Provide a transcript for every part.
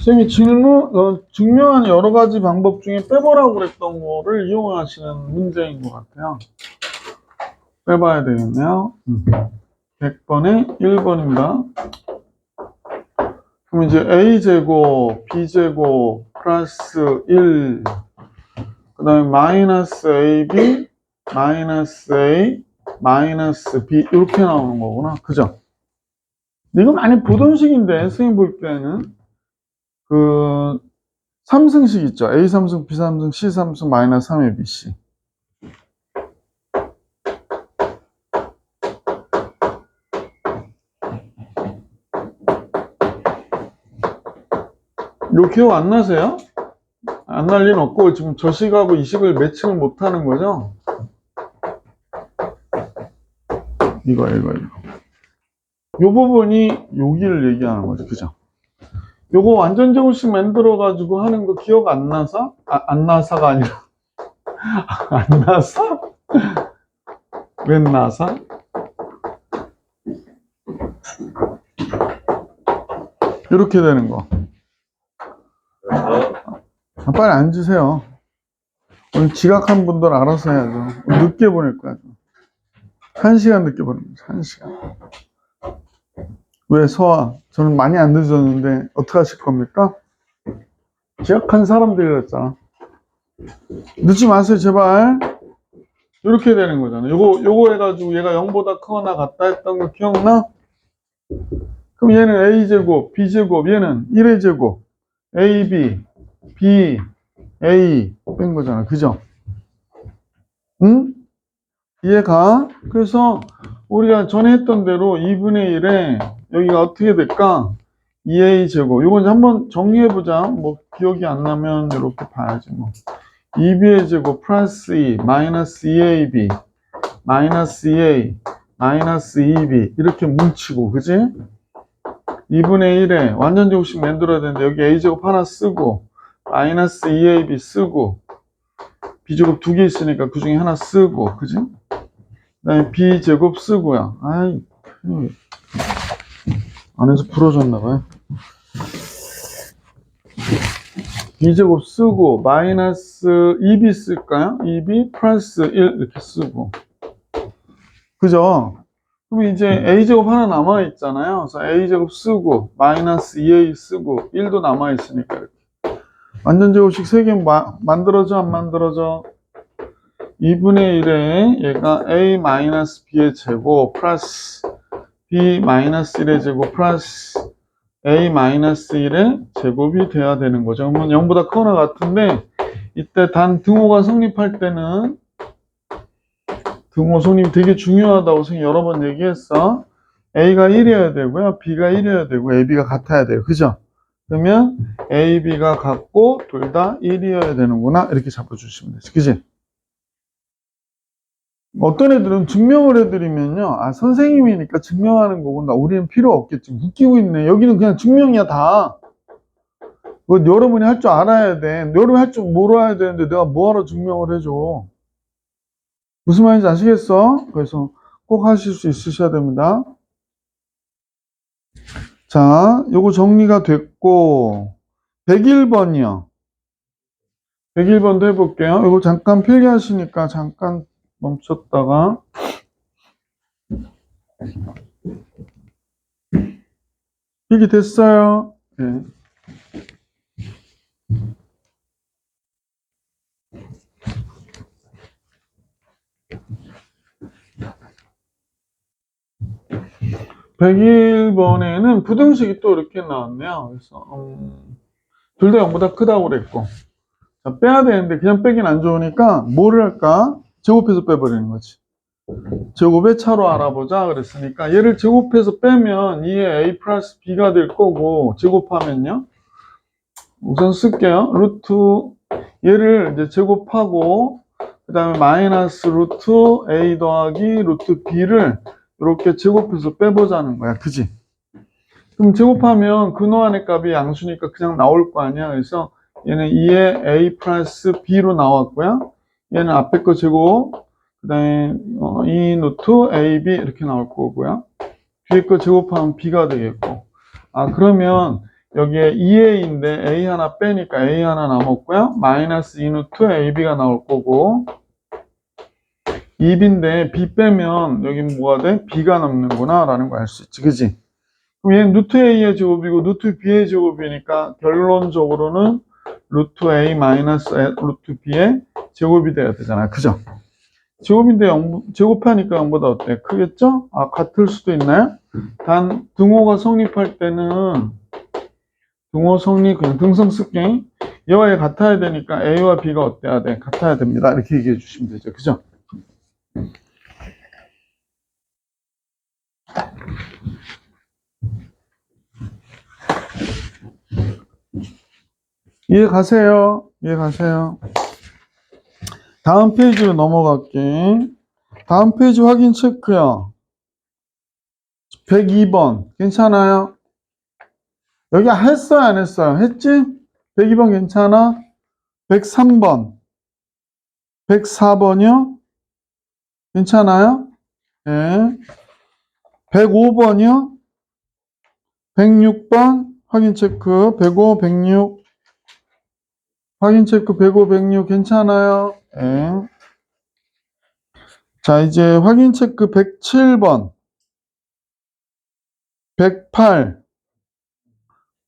선생님이 증명한 여러 가지 방법 중에 빼보라고 그랬던 거를 이용하시는 문제인 것 같아요. 빼봐야 되겠네요. 100번에 1번입니다. 그럼 이제 a제곱, b제곱, 플러스 1, 그 다음에 마이너스 ab, 마이너스 a, 마이너스 b, 이렇게 나오는 거구나. 그죠? 이거 많이 보던 식인데, 선생님 볼 때는, 그, 3승식 있죠. a3승, b3승, c3승, 마이너스 3의 bc. 요 기억 안 나세요? 안 날 리는 없고, 지금 저 식하고 이 식을 매칭을 못 하는 거죠? 이거. 요 부분이 여기를 얘기하는 거죠. 그죠? 요거 완전 제곱식 만들어가지고 하는 거 기억 안 나서? 안 나서가 아니라. 안 나서? 웬 나서? 이렇게 되는 거. 빨리 앉으세요. 오늘 지각한 분들 알아서 해야죠. 늦게 보낼 거야. 1시간 늦게 보낼 거야. 1시간. 왜 서아? 저는 많이 안 늦었는데 어떻게 하실 겁니까? 지각한 사람들이 그랬잖아. 늦지 마세요, 제발. 이렇게 되는 거잖아. 요거 해가지고 얘가 0보다 크거나 같다 했던 거 기억나? 그럼 얘는 a제곱, b제곱, 얘는 1의 제곱, ab, b, a 뺀 거잖아. 그죠? 응? 이해가? 그래서 우리가 전에 했던 대로 2분의 1에 여기가 어떻게 될까? 2a 제곱. 요거 이제 한번 정리해보자. 뭐 기억이 안 나면 이렇게 봐야지 뭐. 2b의 제곱 플러스 2 마이너스 2ab 마이너스 2a 마이너스 2b 이렇게 뭉치고, 그지? 2분의 1에 완전 제곱식 만들어야 되는데 여기 a제곱 하나 쓰고 마이너스 2ab 쓰고 b제곱 두 개 있으니까 그 중에 하나 쓰고, 그지? 그 다음에 b제곱 쓰고요. 아이, 안에서 부러졌나봐요. b제곱 쓰고 마이너스 2b 쓸까요? 2b 플러스 1 이렇게 쓰고, 그죠? 그럼 이제 a제곱 하나 남아있잖아요. 그래서 a제곱 쓰고 마이너스 2a 쓰고 1도 남아있으니까 이렇게 완전 제곱식 3개 만들어져 안 만들어져? 2분의 1에 얘가 a 마이너스 b의 제곱 플러스 b 마이너스 1의 제곱 플러스 a 마이너스 1의 제곱이 돼야 되는 거죠. 그러면 0보다 크거나 같은데 이때 단 등호가 성립할 때는 등호 성립이 되게 중요하다고 선생님이 여러 번 얘기했어. a가 1이어야 되고요. b가 1이어야 되고 ab가 같아야 돼요. 그죠? 그러면 a, b가 같고 둘 다 1이어야 되는구나. 이렇게 잡아주시면 되죠. 그지? 어떤 애들은 증명을 해드리면요. 아, 선생님이니까 증명하는 거구나. 우리는 필요 없겠지. 웃기고 있네. 여기는 그냥 증명이야, 다. 그거 여러분이 할 줄 알아야 돼. 여러분이 할 줄 몰라야 되는데 내가 뭐하러 증명을 해줘. 무슨 말인지 아시겠어? 그래서 꼭 하실 수 있으셔야 됩니다. 자, 요거 정리가 됐고 101번이요. 101번도 해볼게요. 요거 잠깐 필기하시니까 잠깐 멈췄다가 필기 됐어요. 네. (101번에는) 부등식이 또 이렇게 나왔네요. 그래서 둘 다 0보다 크다고 그랬고, 자, 빼야 되는데 그냥 빼긴 안 좋으니까 뭐를 할까? 제곱해서 빼버리는 거지. 제곱의 차로 알아보자 그랬으니까 얘를 제곱해서 빼면 2의 a 플러스 b가 될 거고, 제곱하면요 우선 쓸게요. 루트 얘를 이제 제곱하고 그 다음에 마이너스 루트 a 더하기 루트 b를 이렇게 제곱해서 빼보자는 거야. 그지? 그럼 제곱하면 근호 안의 값이 양수니까 그냥 나올 거 아니야. 그래서 얘는 2의 a 플러스 b로 나왔고요. 얘는 앞에 거 제곱, 그 다음에 2 루트 ab 이렇게 나올 거고요. 뒤에 거 제곱하면 b가 되겠고. 아, 그러면 여기에 2a인데 a 하나 빼니까 a 하나 남았고요. 마이너스 2 루트 ab가 나올 거고 2b인데 b 빼면 여기 뭐가 돼? b가 남는구나 라는 거 알 수 있지. 그지? 그럼 얘는 루트 a의 제곱이고 루트 b의 제곱이니까 결론적으로는 루트 a 마이너스 루트 b의 제곱이 돼야 되잖아. 그죠? 제곱인데 제곱하니까 0보다 어때? 크겠죠? 아, 같을 수도 있나요? 단 등호가 성립할 때는 등호 성립 그냥 등성 쓸게. 얘와 얘 같아야 되니까 a와 b가 어때야 돼? 같아야 됩니다. 이렇게 얘기해 주시면 되죠. 그죠? 이해 가세요? 이해 가세요? 다음 페이지로 넘어갈게. 다음 페이지 확인 체크요. 102번. 괜찮아요? 여기 했어요? 안 했어요? 했지? 102번 괜찮아? 103번. 104번이요? 괜찮아요? 네. 105번이요? 106번. 확인 체크. 105, 106. 확인 체크 105, 106. 괜찮아요? 네. 자, 이제 확인 체크 107번. 108.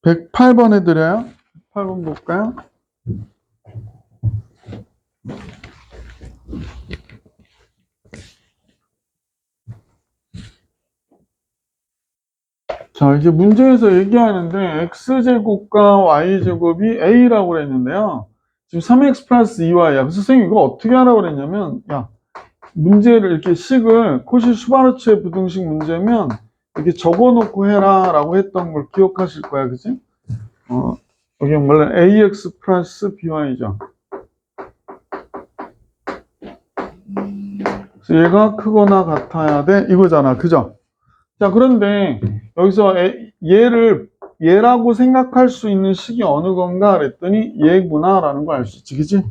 108번 해드려요. 108번 볼까요? 자, 이제 문제에서 얘기하는데 x제곱과 y제곱이 a라고 그랬는데요. 지금 3x 플러스 2y야. 그래서 선생님 이거 어떻게 하라고 그랬냐면, 야, 문제를 이렇게 식을 코시 슈바르츠의 부등식 문제면 이렇게 적어놓고 해라 라고 했던 걸 기억하실 거야. 그지? 여기 원래 ax 플러스 by죠. 그래서 얘가 크거나 같아야 돼. 이거잖아. 그죠? 자, 그런데 여기서 얘라고 생각할 수 있는 식이 어느 건가 그랬더니 얘구나 라는 걸 알 수 있지. 그지?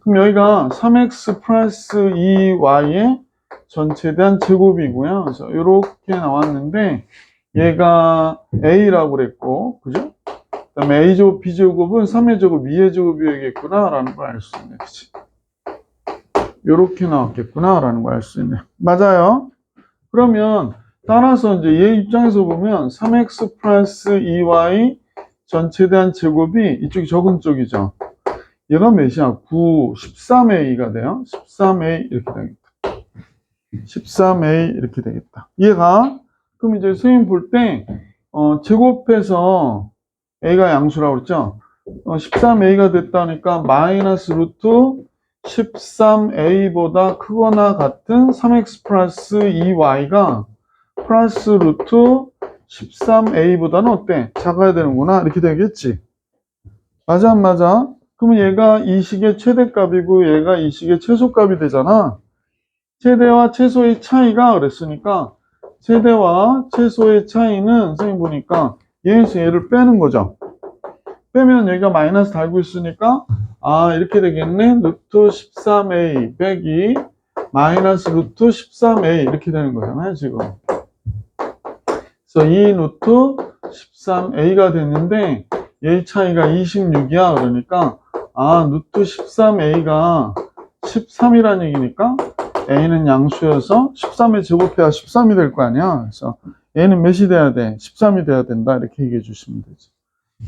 그럼 여기가 3x 플러스 2y의 전체에 대한 제곱이고요. 그래서 이렇게 나왔는데 얘가 a라고 그랬고, 그죠? 그 다음에 a제곱 b제곱은 3의 제곱 2의 제곱이겠구나 라는 걸 알 수 있네. 그치? 이렇게 나왔겠구나 라는 걸 알 수 있네. 맞아요. 그러면 따라서 이제 얘 입장에서 보면 3x 플러스 2y 전체에 대한 제곱이 이쪽이 적은 쪽이죠. 얘가 몇이야? 9, 13a가 돼요. 13a 이렇게 되겠다. 13a 이렇게 되겠다. 이해가? 그럼 이제 선생님 볼 때 제곱해서 a가 양수라고 그랬죠? 13a가 됐다니까 마이너스 루트 13a보다 크거나 같은 3x 플러스 2y가 플러스 루트 13a보다는 어때? 작아야 되는구나. 이렇게 되겠지. 맞아, 안 맞아? 그러면 얘가 이 식의 최대값이고 얘가 이 식의 최소값이 되잖아. 최대와 최소의 차이가 그랬으니까 최대와 최소의 차이는 선생님 보니까 얘에서 얘를 빼는 거죠. 빼면 여기가 마이너스 달고 있으니까 아 이렇게 되겠네. 루트 13a 빼기 마이너스 루트 13a 이렇게 되는 거잖아요 지금. 그래서 2 루트 13a가 됐는데 얘의 차이가 26이야. 그러니까 아 루트 13a가 13이라는 얘기니까 a는 양수여서 13의 제곱해야 13이 될 거 아니야. 그래서 a는 몇이 돼야 돼? 13이 돼야 된다. 이렇게 얘기해 주시면 되지.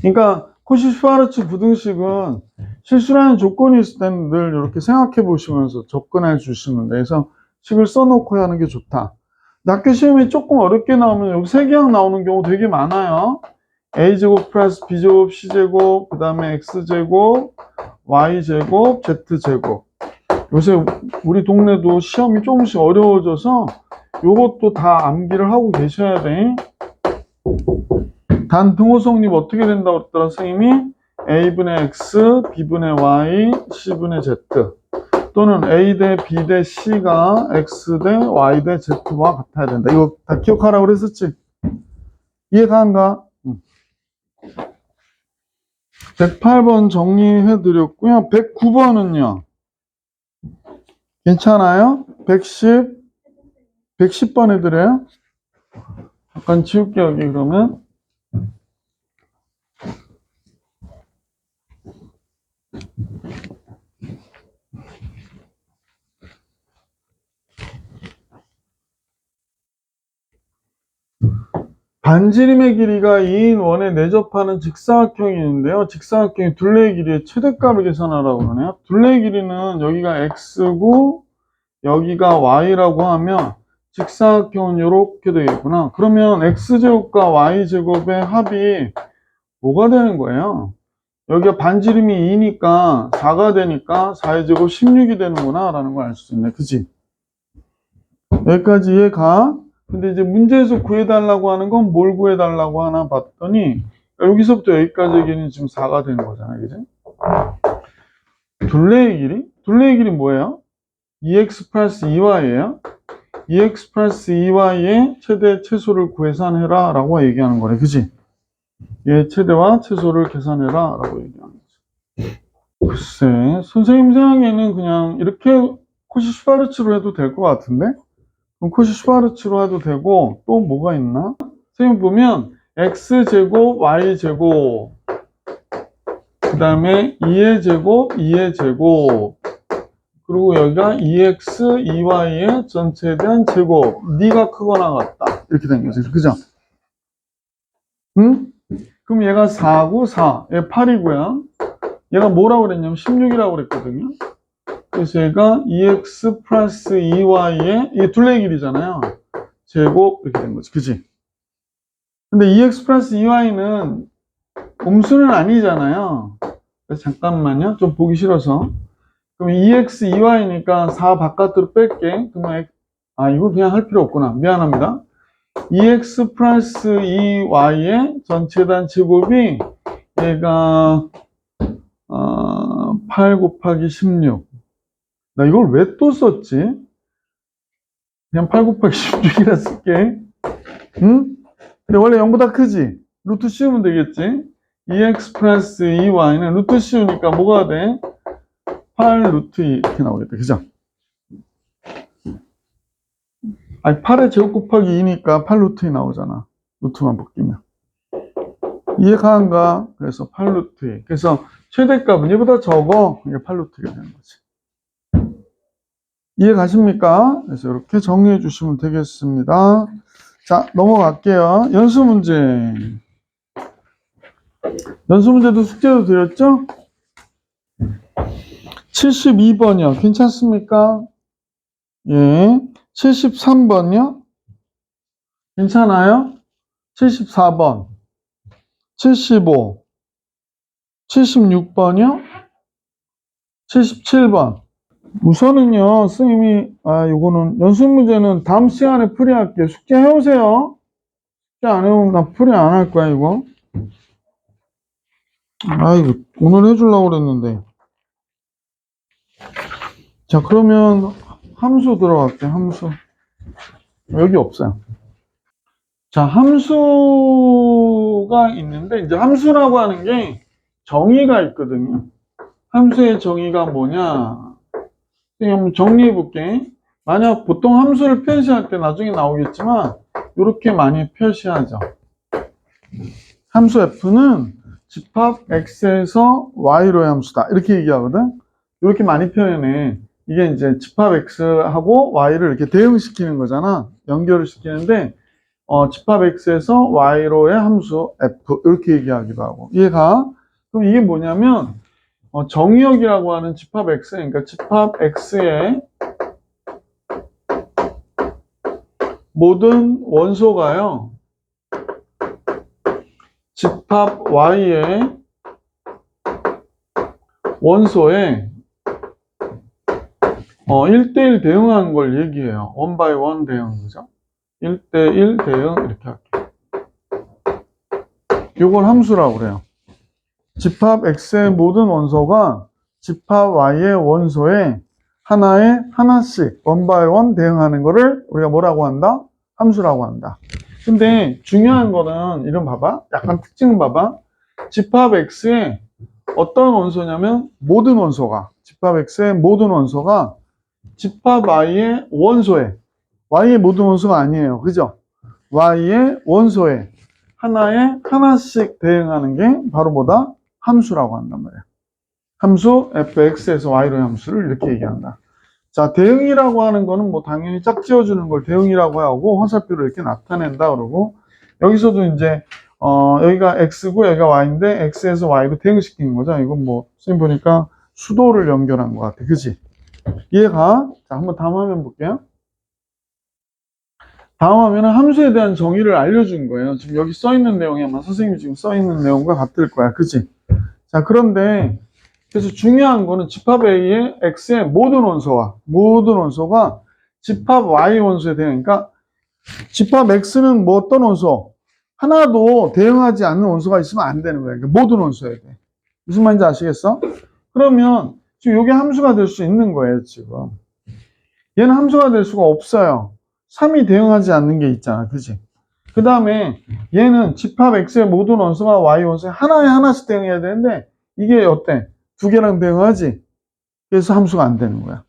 그러니까 코시-슈바르츠 부등식은 실수라는 조건이 있을 때는 늘 이렇게 생각해 보시면서 접근해 주시면 돼. 그래서 식을 써놓고 하는 게 좋다. 학교 시험이 조금 어렵게 나오면 여기 세 개항 나오는 경우 되게 많아요. a제곱 플러스 b제곱 c제곱 그 다음에 x제곱 y제곱 z제곱. 요새 우리 동네도 시험이 조금씩 어려워져서 요것도 다 암기를 하고 계셔야 돼. 단 등호 성립 어떻게 된다고 그랬더라 선생님이 a분의 x, b분의 y, c분의 z 또는 a 대 b 대 c가 x 대 y 대 z와 같아야 된다. 이거 다 기억하라고 그랬었지? 이해가 안 가? 108번 정리해 드렸고요. 109번은요. 괜찮아요? 110번 해드려요? 잠깐 지울게요, 여기 그러면. 반지름의 길이가 2인 원에 내접하는 직사각형이 있는데요. 직사각형의 둘레의 길이의 최대값을 계산하라고 그러네요. 둘레의 길이는 여기가 x고 여기가 y라고 하면 직사각형은 이렇게 되겠구나. 그러면 x제곱과 y제곱의 합이 뭐가 되는 거예요? 여기가 반지름이 2니까 4가 되니까 4의 제곱 16이 되는구나 라는 걸 알 수 있네. 그치? 여기까지 이해가? 근데 이제 문제에서 구해달라고 하는 건 뭘 구해달라고 하나 봤더니 여기서부터 여기까지의 길이는 지금 4가 되는 거잖아요. 그지? 둘레의 길이? 둘레의 길이 뭐예요? 2x 플러스 2y예요. 2x 플러스 2y의 최대 최소를 계산해라 라고 얘기하는 거래. 그지? 얘 최대와 최소를 계산해라 라고 얘기하는 거지. 글쎄, 선생님 생각에는 그냥 이렇게 코시-슈바르츠로 해도 될 것 같은데? 그럼 코시-슈바르츠로 해도 되고, 또 뭐가 있나? 선생님 보면 x제곱, y제곱, 그 다음에 2의 제곱, 2의 제곱, 그리고 여기가 2x, 2y의 전체에 대한 제곱, 네가 크거나 같다. 이렇게 된 거지. 그죠? 응? 그럼 얘가 4고 4, 얘 8이고요. 얘가 뭐라고 그랬냐면 16이라고 그랬거든요. 그래서 얘가 2x 플러스 2y의 이게 둘레의 길이잖아요. 제곱 이렇게 된 거지. 그치? 근데 2x 플러스 2y는 음수는 아니잖아요. 그래서 잠깐만요. 좀 보기 싫어서. 그럼 2x, 2y니까 4 바깥으로 뺄게. 그러면 이거 그냥 할 필요 없구나. 미안합니다. 2x 플러스 2y의 전체단 제곱이 얘가 8 곱하기 16. 나 이걸 왜 또 썼지? 그냥 8 곱하기 16이라 쓸게. 응? 근데 원래 0보다 크지? 루트 씌우면 되겠지? 2x 플러스 2y는 루트 씌우니까 뭐가 돼? 8 루트 2 이렇게 나오겠다. 그죠? 8의 제곱 곱하기 2니까 8 루트 2 나오잖아. 루트만 바뀌면. 이해가 안 가? 그래서 8 루트 2. 그래서 최대값은 얘보다 적어. 이게 8 루트 2가 되는 거지. 이해 가십니까? 그래서 이렇게 정리해 주시면 되겠습니다. 자, 넘어갈게요. 연수 문제. 연수 문제도 숙제도 드렸죠? 72번이요. 괜찮습니까? 예. 73번이요? 괜찮아요? 74번. 75. 76번이요? 77번. 우선은요, 선생님이, 요거는, 연습 문제는 다음 시간에 풀이할게요. 숙제 해오세요. 숙제 안 해오면 나 풀이 안 할 거야, 이거. 이거 오늘 해주려고 그랬는데. 자, 그러면 함수 들어갈게, 함수. 여기 없어요. 자, 함수가 있는데, 이제 함수라고 하는 게 정의가 있거든요. 함수의 정의가 뭐냐. 한번 정리해 볼게. 만약 보통 함수를 표시할 때 나중에 나오겠지만 이렇게 많이 표시하죠. 함수 f는 집합 x에서 y로의 함수다. 이렇게 얘기하거든. 이렇게 많이 표현해. 이게 이제 집합 x하고 y를 이렇게 대응시키는 거잖아. 연결을 시키는데 집합 x에서 y로의 함수 f 이렇게 얘기하기도 하고. 이해가? 그럼 이게 뭐냐면 정의역이라고 하는 집합 x, 그러니까 집합 x의 모든 원소가요, 집합 y의 원소에 1대1 대응하는 걸 얘기해요. 1by1 대응, 그죠? 1대1 대응, 이렇게 할게요. 이걸 함수라고 그래요. 집합 x의 모든 원소가 집합 y의 원소에 하나씩 1by1 대응하는 거를 우리가 뭐라고 한다? 함수라고 한다. 근데 중요한 거는 이런 봐봐. 약간 특징 봐봐. 집합 x의 어떤 원소냐면 모든 원소가 집합 x의 모든 원소가 집합 y의 원소에 y의 모든 원소가 아니에요. 그죠? y의 원소에 하나씩 대응하는 게 바로 뭐다? 함수라고 한단 말이야. 함수 fx에서 y로의 함수를 이렇게 얘기한다. 자, 대응이라고 하는 거는 뭐 당연히 짝지어주는 걸 대응이라고 하고 화살표로 이렇게 나타낸다 그러고, 여기서도 이제 여기가 x고 여기가 y인데 x에서 y로 대응시키는 거죠. 이건 뭐 선생님 보니까 수도를 연결한 것 같아. 그지? 이해가? 자, 한번 다음 화면 볼게요. 다음 화면은 함수에 대한 정의를 알려준 거예요. 지금 여기 써 있는 내용이 아마 선생님이 지금 써 있는 내용과 같을 거야. 그지? 자, 그런데 그래서 중요한 거는 집합 A의 X의 모든 원소가 집합 Y 원소에 대응하니까 집합 X는 뭐 어떤 원소? 하나도 대응하지 않는 원소가 있으면 안 되는 거야. 그러니까 모든 원소에 대해. 무슨 말인지 아시겠어? 그러면 지금 이게 함수가 될 수 있는 거예요, 지금. 얘는 함수가 될 수가 없어요. 3이 대응하지 않는 게 있잖아. 그지? 그 다음에 얘는 집합 X의 모든 원소가 Y 원소에 하나에 하나씩 대응해야 되는데 이게 어때? 두 개랑 대응하지? 그래서 함수가 안 되는 거야.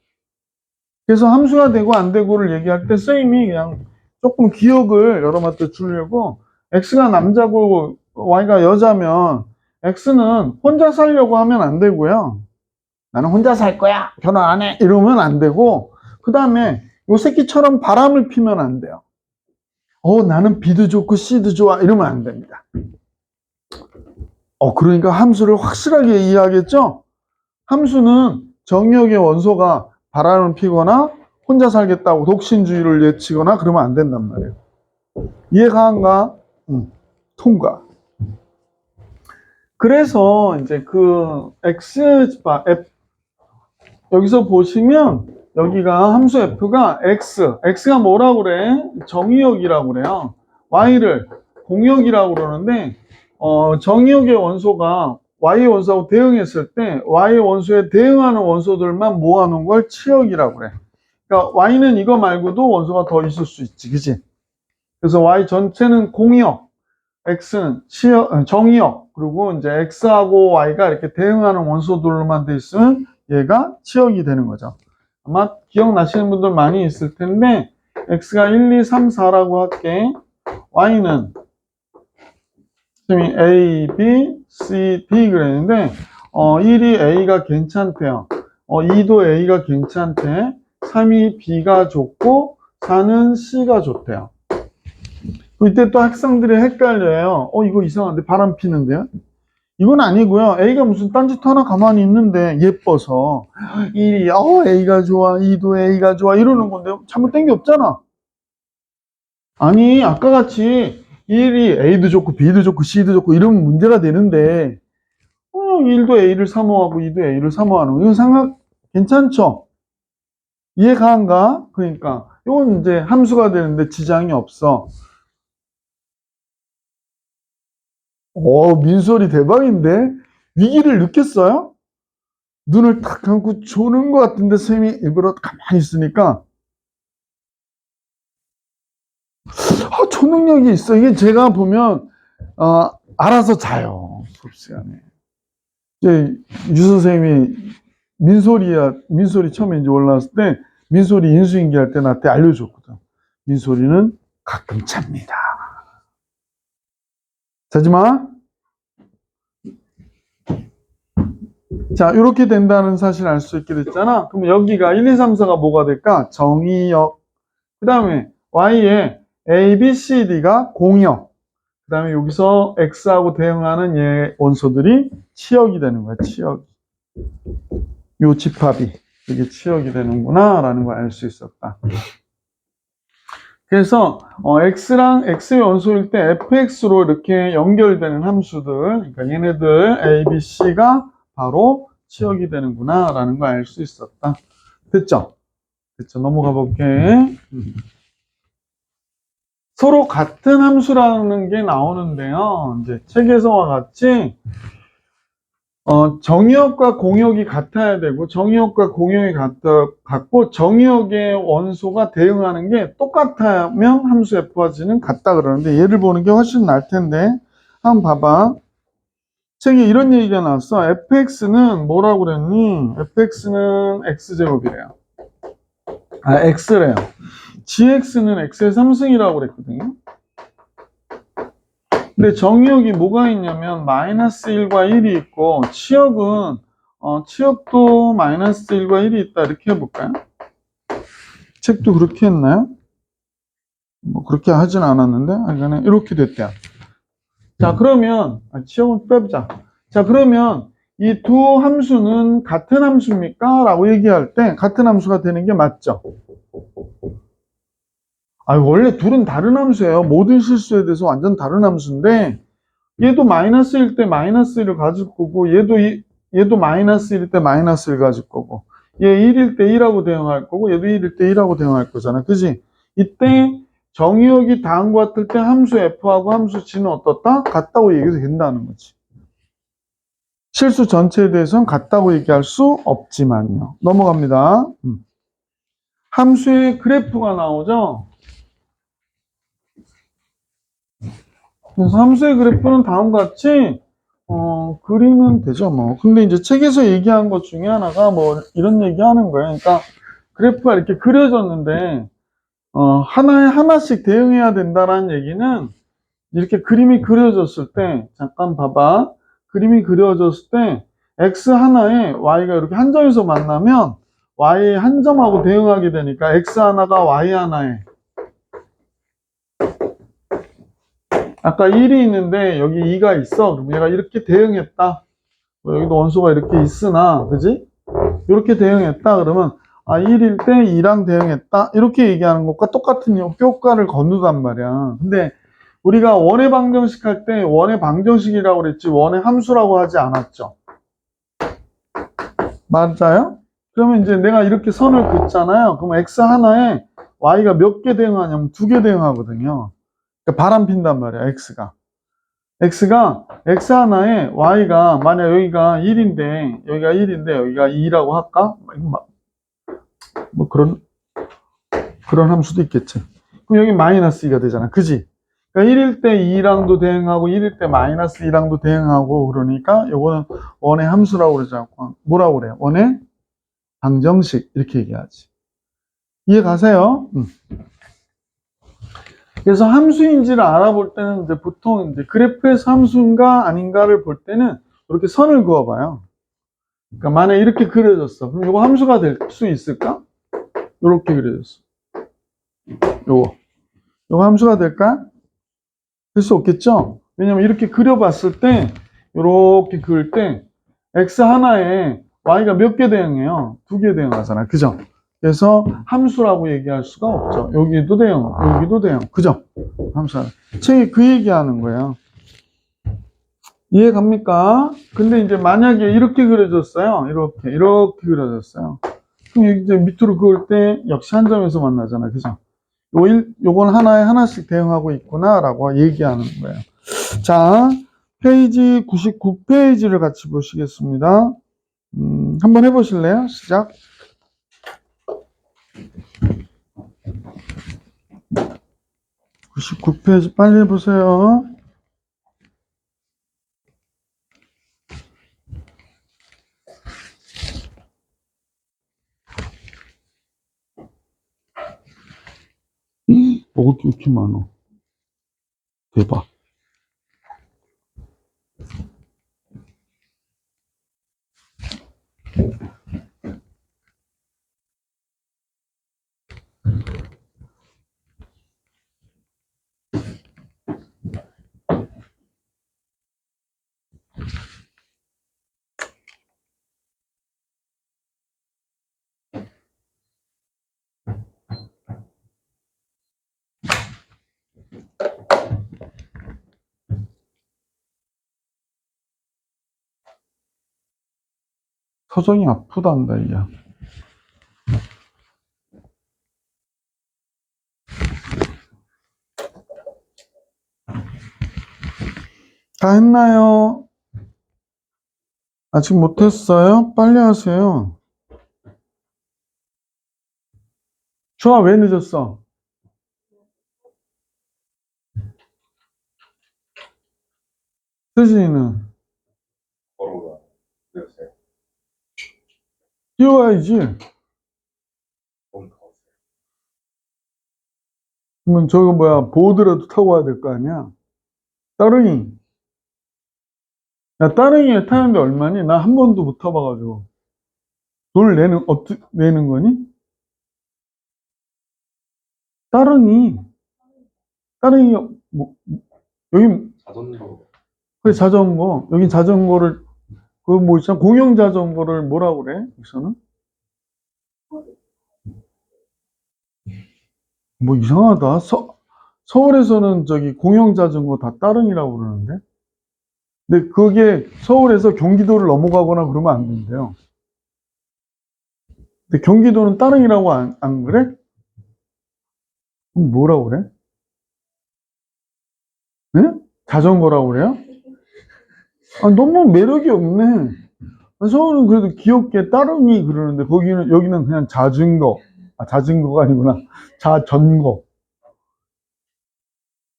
그래서 함수가 되고 안 되고를 얘기할 때 쌤이 그냥 조금 기억을 여러 마트 주려고 X가 남자고 Y가 여자면 X는 혼자 살려고 하면 안 되고요. 나는 혼자 살 거야. 결혼 안 해. 이러면 안 되고 그 다음에 요 새끼처럼 바람을 피면 안 돼요. 나는 B도 좋고 C도 좋아. 이러면 안 됩니다. 그러니까 함수를 확실하게 이해하겠죠? 함수는 정의역의 원소가 바람을 피거나 혼자 살겠다고 독신주의를 외치거나 그러면 안 된단 말이에요. 이해가 한가? 통과. 그래서 이제 그 여기서 보시면 여기가 함수 f가 x가 뭐라고 그래? 정의역이라고 그래요. y를 공역이라고 그러는데 정의역의 원소가 y의 원소하고 대응했을 때 y의 원소에 대응하는 원소들만 모아놓은 걸 치역이라고 그래. 그러니까 y는 이거 말고도 원소가 더 있을 수 있지, 그지? 그래서 y 전체는 공역, x는 정의역, 그리고 이제 x하고 y가 이렇게 대응하는 원소들로만 돼 있으면 얘가 치역이 되는 거죠. 아마 기억나시는 분들 많이 있을 텐데 x가 1, 2, 3, 4라고 할게. y는 A, B, C, D 그랬는데 1이 A가 괜찮대요. 2도 A가 괜찮대. 3이 B가 좋고 4는 C가 좋대요. 이때 또 학생들이 헷갈려요. 이거 이상한데 바람 피는데요? 이건 아니고요. A가 무슨 딴짓 하나 가만히 있는데 예뻐서 1이 A가 좋아, 2도 A가 좋아 이러는 건데 잘못된 게 없잖아. 아니 아까 같이 1이 A도 좋고 B도 좋고 C도 좋고 이러면 문제가 되는데 1도 A를 사모하고 2도 A를 사모하는 거 이건 상관 괜찮죠? 이해가 안 가? 그러니까 이건 이제 함수가 되는데 지장이 없어. 민설이 대박인데? 위기를 느꼈어요? 눈을 탁 감고 조는 것 같은데 쌤이 일부러 가만히 있으니까 초능력이 있어. 이게 제가 보면 알아서 자요. 수업 시간에. 이제 유 선생님이 민소리 처음에 이제 올라왔을 때 민소리 인수인계 할 때 나한테 알려줬거든. 민소리는 가끔 잡니다. 자지 마. 자, 이렇게 된다는 사실을 알 수 있게 됐잖아. 그럼 여기가 1, 2, 3, 4가 뭐가 될까? 정의역. 그 다음에 Y에 A, B, C, D가 공역. 그 다음에 여기서 X하고 대응하는 얘 원소들이 치역이 되는 거야, 치역. 요 집합이. 이게 치역이 되는구나, 라는 걸 알 수 있었다. 그래서, X랑 X의 원소일 때 fx로 이렇게 연결되는 함수들, 그러니까 얘네들 A, B, C가 바로 치역이 되는구나, 라는 걸 알 수 있었다. 됐죠? 됐죠? 넘어가 볼게. 서로 같은 함수라는 게 나오는데요. 이제 책에서와 같이 정의역과 공역이 같아야 되고 정의역과 공역이 같고 정의역의 원소가 대응하는 게 똑같으면 함수 f와는 같다 그러는데 얘를 보는 게 훨씬 나을 텐데 한번 봐봐. 책에 이런 얘기가 나왔어. fx는 뭐라고 그랬니? fx는 x제곱이래요. x래요. gx는 x의 3승이라고 그랬거든요. 근데 정의역이 뭐가 있냐면 마이너스 1과 1이 있고 치역은 치역도 마이너스 1과 1이 있다 이렇게 해볼까요? 책도 그렇게 했나요? 뭐 그렇게 하진 않았는데 하여간에 이렇게 됐대요. 자, 그러면 치역은 빼보자. 자, 그러면 이 두 함수는 같은 함수입니까? 라고 얘기할 때 같은 함수가 되는 게 맞죠? 원래 둘은 다른 함수예요. 모든 실수에 대해서 완전 다른 함수인데 얘도 마이너스일 때 마이너스 1을 가질 거고 얘도 마이너스일 때 마이너스 1 가질 거고 얘 1일 때 1하고 대응할 거고 얘도 1일 때 1하고 대응할 거잖아. 그지? 이때 정의역이 다음과 같을 때 함수 F하고 함수 G는 어떻다? 같다고 얘기해도 된다는 거지. 실수 전체에 대해서는 같다고 얘기할 수 없지만요. 넘어갑니다. 함수의 그래프가 나오죠. 그래서 함수의 그래프는 다음과 같이 그리면 되죠, 뭐. 근데 이제 책에서 얘기한 것 중에 하나가 뭐 이런 얘기 하는 거예요. 그러니까 그래프가 이렇게 그려졌는데 하나에 하나씩 대응해야 된다는 얘기는 이렇게 그림이 그려졌을 때 잠깐 봐봐. 그림이 그려졌을 때 x 하나에 y가 이렇게 한 점에서 만나면 y 한 점하고 대응하게 되니까 x 하나가 y 하나에 아까 1이 있는데 여기 2가 있어. 그럼 얘가 이렇게 대응했다. 여기도 원소가 이렇게 있으나, 그지? 이렇게 대응했다. 그러면 1일 때 2랑 대응했다. 이렇게 얘기하는 것과 똑같은 효과를 거두단 말이야. 근데 우리가 원의 방정식 할 때 원의 방정식이라고 그랬지 원의 함수라고 하지 않았죠. 맞아요? 그러면 이제 내가 이렇게 선을 긋잖아요. 그럼 x 하나에 y가 몇 개 대응하냐면 2개 대응하거든요. 그러니까 바람 핀단 말이야, x가. x 하나에 y가 만약 여기가 1인데 여기가 2라고 할까? 뭐 그런 함수도 있겠지. 그럼 여기 마이너스 2가 되잖아. 그지? 그러니까 1일 때 2랑도 대응하고 1일 때 마이너스 2랑도 대응하고 그러니까 요거는 원의 함수라고 그러지 않고 뭐라고 그래요? 원의 방정식 이렇게 얘기하지. 이해 가세요? 그래서 함수인지를 알아볼 때는 이제 보통 이제 그래프에서 함수인가 아닌가를 볼 때는 이렇게 선을 그어봐요. 그러니까 만약에 이렇게 그려졌어. 그럼 이거 함수가 될 수 있을까? 이렇게 그려졌어. 요거 함수가 될까? 될 수 없겠죠? 왜냐면 이렇게 그려봤을 때 이렇게 그을 때 x 하나에 y가 몇 개 대응해요? 2개 대응하잖아. 그죠? 그래서 함수라고 얘기할 수가 없죠. 여기도 대응, 여기도 대응. 그죠? 함수 하나. 책이 그 얘기하는 거예요. 이해 갑니까? 근데 이제 만약에 이렇게 그려졌어요. 이렇게 그려졌어요. 그럼 이제 밑으로 그을 때 역시 한 점에서 만나잖아. 그죠? 요건 하나에 하나씩 대응하고 있구나라고 얘기하는 거예요. 자, 페이지 99페이지를 같이 보시겠습니다. 한번 해보실래요? 시작. 99페이지 빨리 해보세요. 먹을 게 이렇게 많아. 대박. 서정이 아프단다, 이야. 다 했나요? 아직 못했어요? 빨리 하세요. 주아, 왜 늦었어? 수진이는? 뛰어와야지. 그러면 저거 뭐야, 보드라도 타고 와야 될 거 아니야? 따릉이. 야, 따릉이에 타는데 얼마니? 나 한 번도 못 타봐가지고. 돈을 내는 거니? 따릉이. 따릉이, 뭐, 여기, 자전거. 그 자전거, 여기 자전거를, 그 뭐 있잖아. 공영 자전거를 뭐라고 그래? 여기서는? 뭐 이상하다. 서울에서는 저기 공영 자전거 다 따릉이라고 그러는데. 근데 그게 서울에서 경기도를 넘어가거나 그러면 안 된대요. 근데 경기도는 따릉이라고 안 그래? 그럼 뭐라고 그래? 네? 자전거라고 그래요? 아, 너무 매력이 없네. 서울은 그래도 귀엽게 따릉이 그러는데 여기는 그냥 자전거. 아, 자전거가 아니구나. 자전거.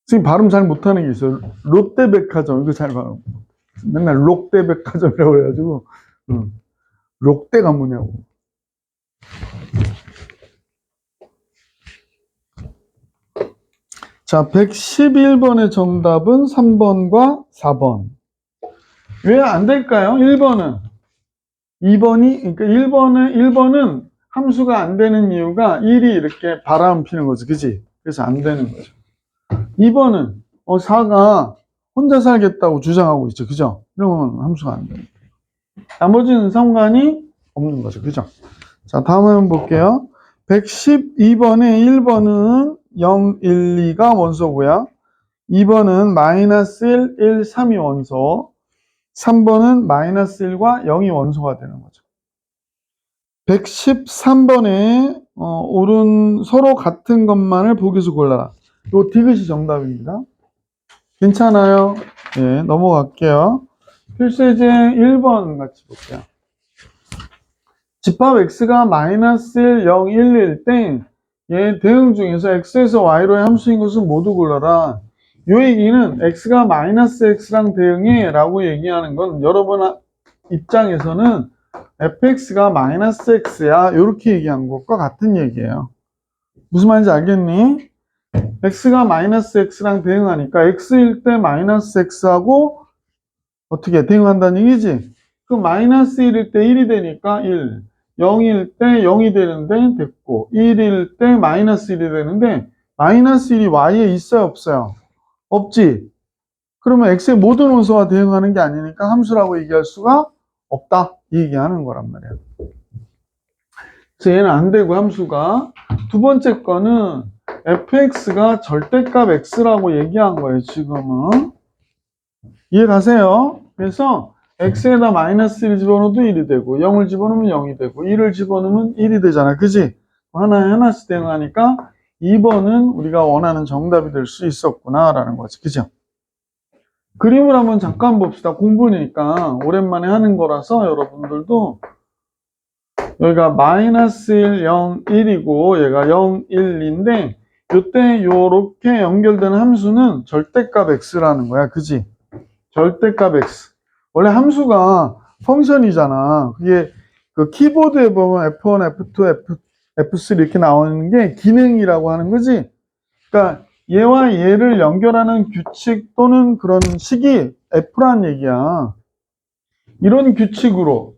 지금 발음 잘 못하는 게 있어요. 롯데백화점. 이거 잘 발음. 맨날 롯데백화점이라고 그래가지고. 롯데가 뭐냐고. 자, 111번의 정답은 3번과 4번. 왜 안 될까요? 1번은. 2번이, 그러니까 1번은 함수가 안 되는 이유가 1이 이렇게 바람 피는 거지. 그지? 그래서 안 되는 거죠. 2번은, 4가 혼자 살겠다고 주장하고 있죠. 그죠? 그러면 함수가 안 돼요. 나머지는 상관이 없는 거죠. 그죠? 자, 다음 한번 볼게요. 112번에 1번은 0, 1, 2가 원소고요. 2번은 마이너스 1, 1, 3이 원소. 3번은 마이너스 1과 0이 원소가 되는 거죠. 113번에 옳은 서로 같은 것만을 보기에서 골라라. 요 디귿이 정답입니다. 괜찮아요? 예, 넘어갈게요. 필수예제 1번 같이 볼게요. 집합 x가 마이너스 1, 0, 1일 때 얘 대응 중에서 x에서 y로의 함수인 것은 모두 골라라. 요 얘기는 x가 마이너스 x랑 대응해 라고 얘기하는 건 여러분 입장에서는 fx가 마이너스 x야 이렇게 얘기한 것과 같은 얘기예요. 무슨 말인지 알겠니? x가 마이너스 x랑 대응하니까 x일 때 마이너스 x하고 어떻게 대응한다는 얘기지? 그 마이너스 1일 때 1이 되니까 1, 0일 때 0이 되는데 됐고 1일 때 마이너스 1이 되는데 마이너스 1이 y에 있어요 없어요? 없지. 그러면 x의 모든 원소와 대응하는 게 아니니까 함수라고 얘기할 수가 없다 이 얘기하는 거란 말이야. 그래서 얘는 안 되고 함수가. 두 번째 거는 fx가 절대값 x라고 얘기한 거예요 지금은. 이해 가세요? 그래서 x에다 마이너스 1 집어넣어도 1이 되고 0을 집어넣으면 0이 되고 1을 집어넣으면 1이 되잖아. 그지? 하나씩 대응하니까 2번은 우리가 원하는 정답이 될 수 있었구나 라는 거지. 그죠? 그림을 한번 잠깐 봅시다. 공부니까 오랜만에 하는 거라서 여러분들도 여기가 마이너스 1, 0, 1이고 얘가 0, 1인데 이때 요렇게 연결되는 함수는 절대값 x라는 거야. 그지? 절대값 x. 원래 함수가 펑션이잖아. 그게 그 키보드에 보면 F1, F2, F3 이렇게 나오는 게 기능이라고 하는 거지. 그러니까 얘와 얘를 연결하는 규칙 또는 그런 식이 F란 얘기야. 이런 규칙으로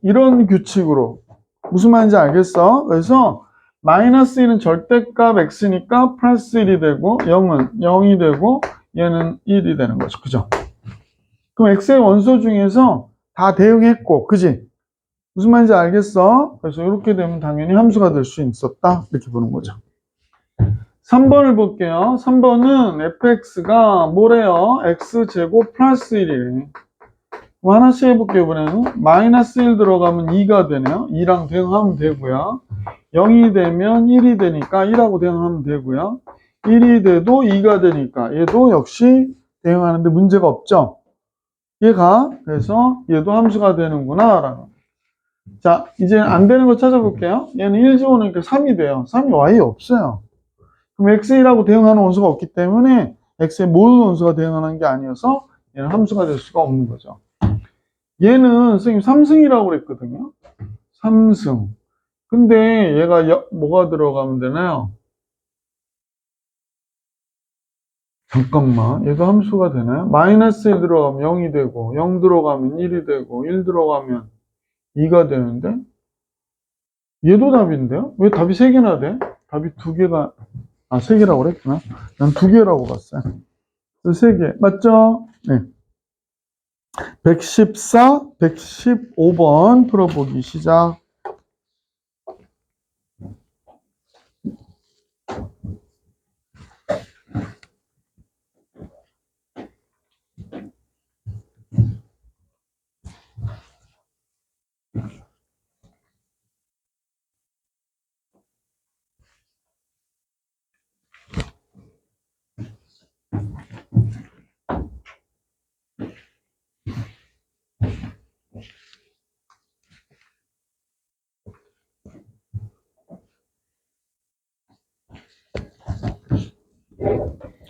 무슨 말인지 알겠어? 그래서 마이너스 1은 절대값 x니까 플러스 1이 되고 0은 0이 되고 얘는 1이 되는 거죠. 그죠? 그럼 x의 원소 중에서 다 대응했고, 그지? 무슨 말인지 알겠어? 그래서 이렇게 되면 당연히 함수가 될 수 있었다. 이렇게 보는 거죠. 3번을 볼게요. 3번은 fx가 뭐래요? x제곱 플러스 1이래. 그럼 하나씩 해볼게요, 이번에는. 마이너스 1 들어가면 2가 되네요. 2랑 대응하면 되고요. 0이 되면 1이 되니까 1하고 대응하면 되고요. 1이 돼도 2가 되니까 얘도 역시 대응하는데 문제가 없죠. 얘가 그래서 얘도 함수가 되는구나 라는. 자, 이제 안 되는 거 찾아볼게요. 얘는 1 집어넣으니까 3이 돼요. 3이 y에 없어요. 그럼 x1하고 대응하는 원소가 없기 때문에 x의 모든 원소가 대응하는 게 아니어서 얘는 함수가 될 수가 없는 거죠. 얘는 선생님 3승이라고 그랬거든요. 3승. 근데 얘가 뭐가 들어가면 되나요? 잠깐만, 얘도 함수가 되나요? 마이너스 1 들어가면 0이 되고 0 들어가면 1이 되고 1 들어가면 2가 되는데 얘도 답인데요? 왜 답이 3개나 돼? 답이 2개가 아, 3개라고 그랬구나. 난 2개라고 봤어요. 3개. 맞죠? 네. 114, 115번 풀어보기 시작.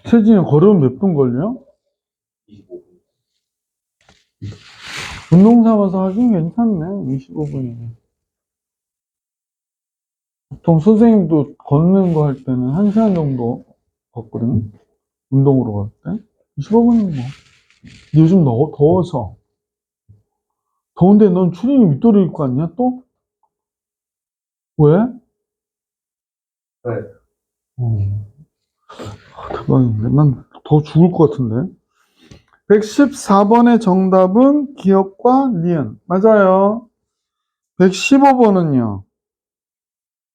세진이 걸으면 몇 분 걸려? 25분. 운동 삼아서 하긴 괜찮네. 25분이면. 보통 선생님도 걷는 거 할 때는 1시간 정도 걷거든. 운동으로 갈 때. 15분은 뭐. 요즘 더워서. 더운데 넌 추리닝 윗도리 입고 왔냐, 또? 왜? 네. 대박인데. 난 더 죽을 것 같은데. 114번의 정답은 기억과 니은. 맞아요. 115번은요.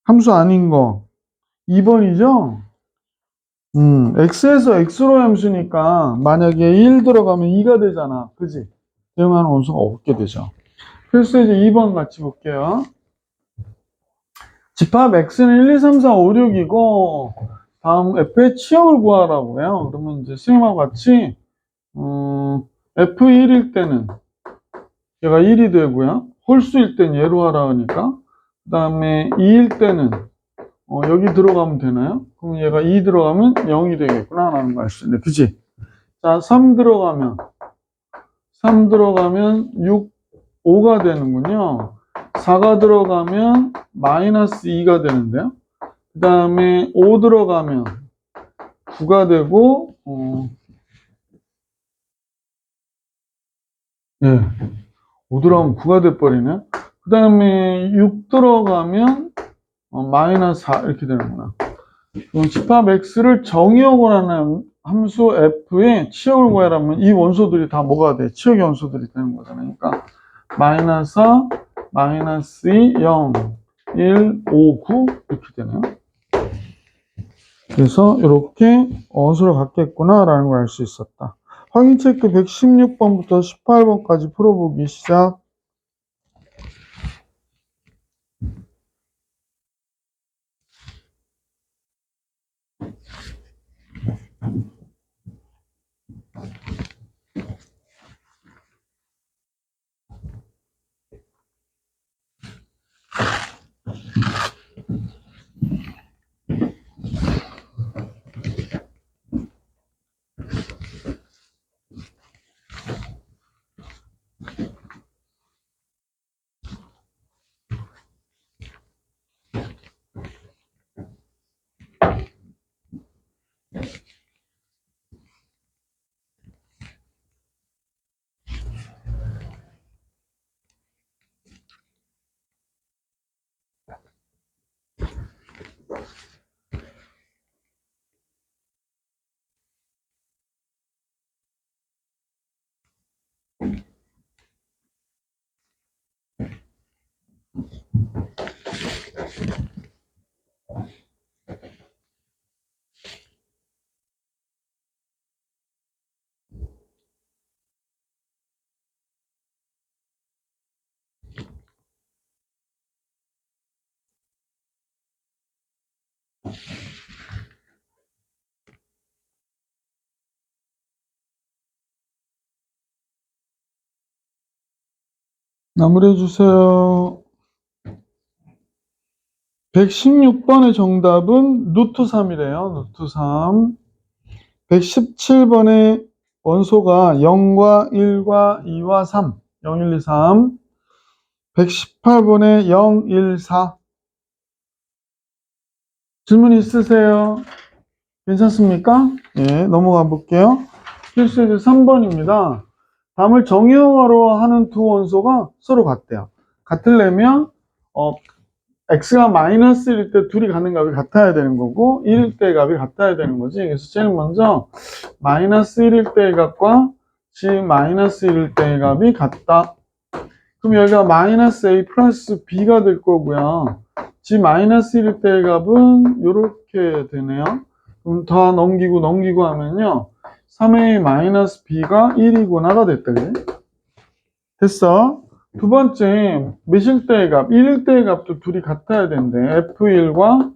함수 아닌 거. 2번이죠? x에서 x로 함수니까 만약에 1 들어가면 2가 되잖아. 그지? 대응하는 원소가 없게 되죠. 그래서 이제 2번 같이 볼게요. 집합 x는 1, 2, 3, 4, 5, 6이고 다음 f의 치역을 구하라고요. 그러면 이제 선생님하고 같이 f1일 때는 얘가 1이 되고요. 홀수일 땐 얘로 하라 하니까 그 다음에 2일 때는 여기 들어가면 되나요? 그럼 얘가 2 들어가면 0이 되겠구나 라는 거 알 수 있는데 그치? 자, 3 들어가면 6, 5가 되는군요. 4가 들어가면 마이너스 2가 되는데요. 그 다음에 5 들어가면 9가 되고, 예, 5 들어가면 9가 돼버리네. 그 다음에 6 들어가면 마이너스 4 이렇게 되는구나. 그럼 집합 x를 정의역을 하는 함수 f의 치역을 구하려면 이 원소들이 다 뭐가 돼? 치역의 원소들이 되는 거잖아요. 그러니까 마이너스 4, 마이너스 2, 0, 1, 5, 9 이렇게 되네요. 그래서 이렇게 원소를 갖겠구나 라는 걸 알 수 있었다. 확인 체크 116번부터 18번까지 풀어보기 시작. 마무리해 주세요. 116번의 정답은 루트 3이래요. 루트 3. 117번의 원소가 0과 1과 2와 3. 0, 1, 2, 3. 118번에 0, 1, 4. 질문 있으세요? 괜찮습니까? 예, 넘어가 볼게요. 필수제 3번입니다. 담을 정의형으로 하는 두 원소가 서로 같대요. 같으려면 x가 마이너스 1일 때 둘이 갖는 값이 같아야 되는 거고 1일 때 값이 같아야 되는 거지. 그래서 제일 먼저 마이너스 1일 때의 값과 g 마이너스 1일 때의 값이 같다. 그럼 여기가 마이너스 a 플러스 b가 될 거고요. g 마이너스 1일 때의 값은 이렇게 되네요. 그럼 다 넘기고 하면요. 3a 마이너스 b가 1이구나가 됐다. 그래? 됐어. 두 번째, 몇일 때의 값? 1일 때의 값도 둘이 같아야 된대. F1과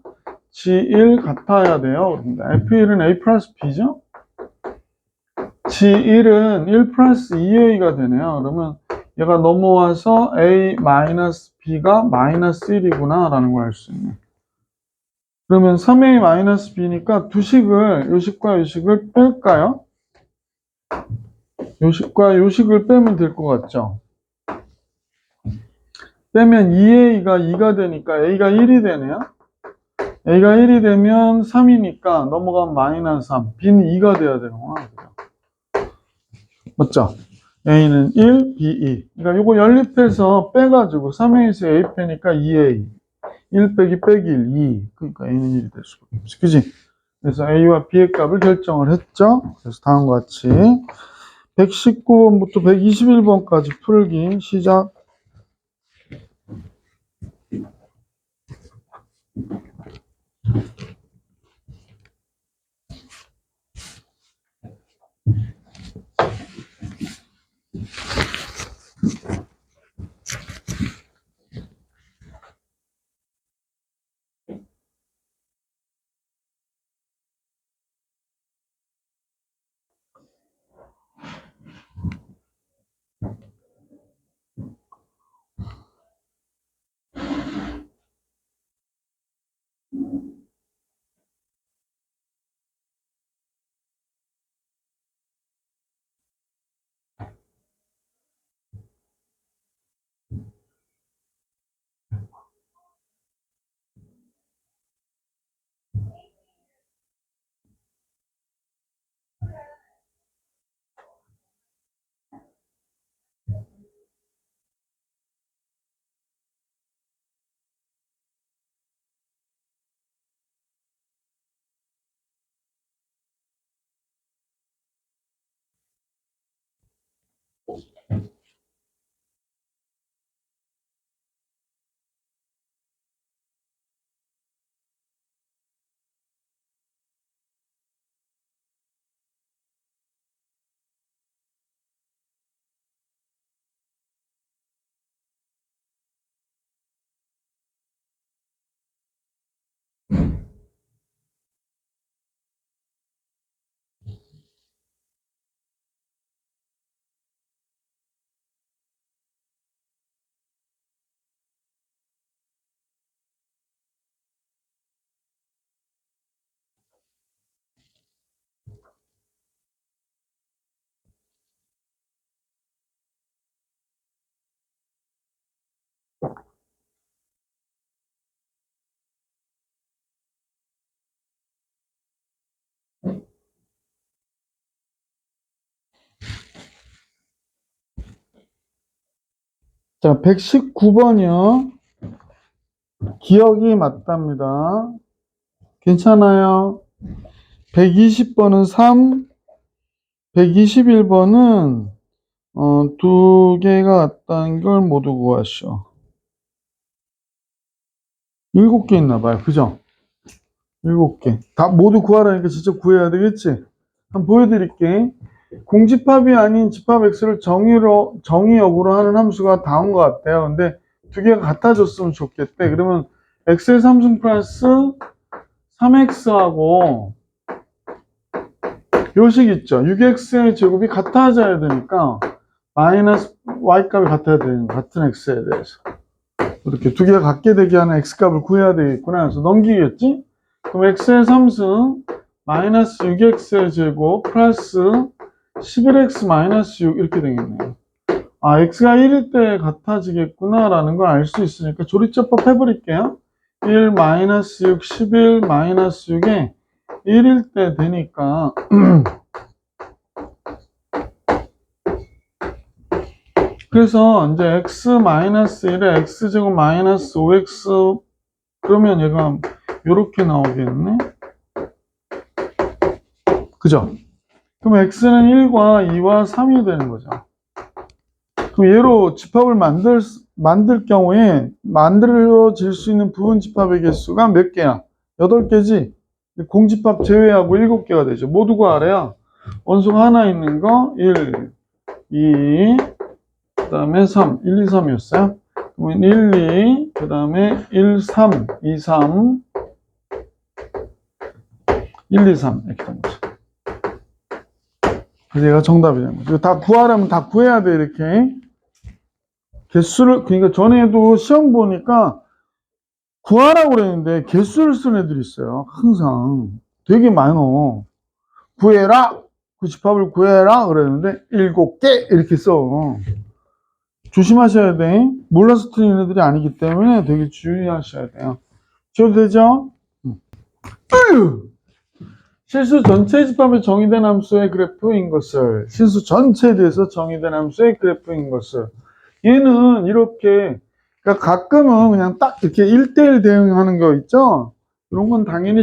G1 같아야 돼요. F1은 A 플러스 B죠? G1은 1 플러스 2A가 되네요. 그러면 얘가 넘어와서 A 마이너스 B가 마이너스 1이구나 라는 걸 알 수 있네. 그러면 3A 마이너스 B니까 두 식을, 요식과 요식을 뺄까요? 요식과 요식을 빼면 될 것 같죠? 빼면 2a가 2가 되니까 a가 1이 되네요. a가 1이 되면 3이니까 넘어가면 마이너스 3. b는 2가 돼야 되는구나. 맞죠? a는 1, b 2. 그러니까 이거 연립해서 빼가지고 3a에서 a 빼니까 2a. 1 빼기 1, 2. 그러니까 a는 1이 될 수가 없지. 그지? 그래서 a와 b의 값을 결정을 했죠. 그래서 다음과 같이 119번부터 121번까지 풀기 시작. 자, 119번이요. 기억이 맞답니다. 괜찮아요. 120번은 3, 121번은 두 개가 같다는 걸 모두 구하시오. 7개 있나 봐요. 그죠? 7개. 다 모두 구하라니까 직접 구해야 되겠지? 한번 보여드릴게. 공집합이 아닌 집합 x를 정의역으로 하는 함수가 다운 것 같아요. 근데 두 개가 같아졌으면 좋겠대. 그러면 x의 3승 플러스 3x하고 요식 있죠. 6x의 제곱이 같아져야 되니까 마이너스 y값이 같아야 되는 같은 x에 대해서 이렇게 두 개가 같게 되게 하는 x값을 구해야 되겠구나. 그래서 넘기겠지? 그럼 x의 3승 마이너스 6x의 제곱 플러스 11x 마이너스 6 이렇게 되겠네요. 아, x가 1일 때 같아지겠구나 라는 걸 알 수 있으니까 조리제법 해버릴게요. 1 마이너스 6, 11 마이너스 6에 1일 때 되니까 그래서 이제 x 마이너스 1에 x제곱 마이너스 5x 그러면 얘가 이렇게 나오겠네. 그죠? 그럼 x는 1과 2와 3이 되는 거죠. 그럼 얘로 집합을 만들 경우에 만들어질 수 있는 부분 집합의 개수가 몇 개야? 8개지? 공집합 제외하고 7개가 되죠. 모두 구하래요. 원소가 하나 있는 거 1, 2, 그 다음에 3, 1, 2, 3이었어요. 그러면 1, 2, 그 다음에 1, 3, 2, 3, 1, 2, 3 이렇게 된 거죠. 그래서 얘가 정답이 되는 거죠. 다 구하려면 다 구해야 돼, 이렇게. 개수를, 그러니까 전에도 시험 보니까 구하라고 그랬는데 개수를 쓴 애들이 있어요. 항상. 되게 많어. 구해라! 그 집합을 구해라! 그랬는데 7개! 이렇게 써. 조심하셔야 돼. 몰라서 틀린 애들이 아니기 때문에 되게 주의하셔야 돼요. 지워도 되죠? 실수 전체 집합에 정의된 함수의 그래프인 것을, 실수 전체에 대해서 정의된 함수의 그래프인 것을. 얘는 이렇게, 그러니까 가끔은 그냥 딱 이렇게 1대1 대응하는 거 있죠? 이런 건 당연히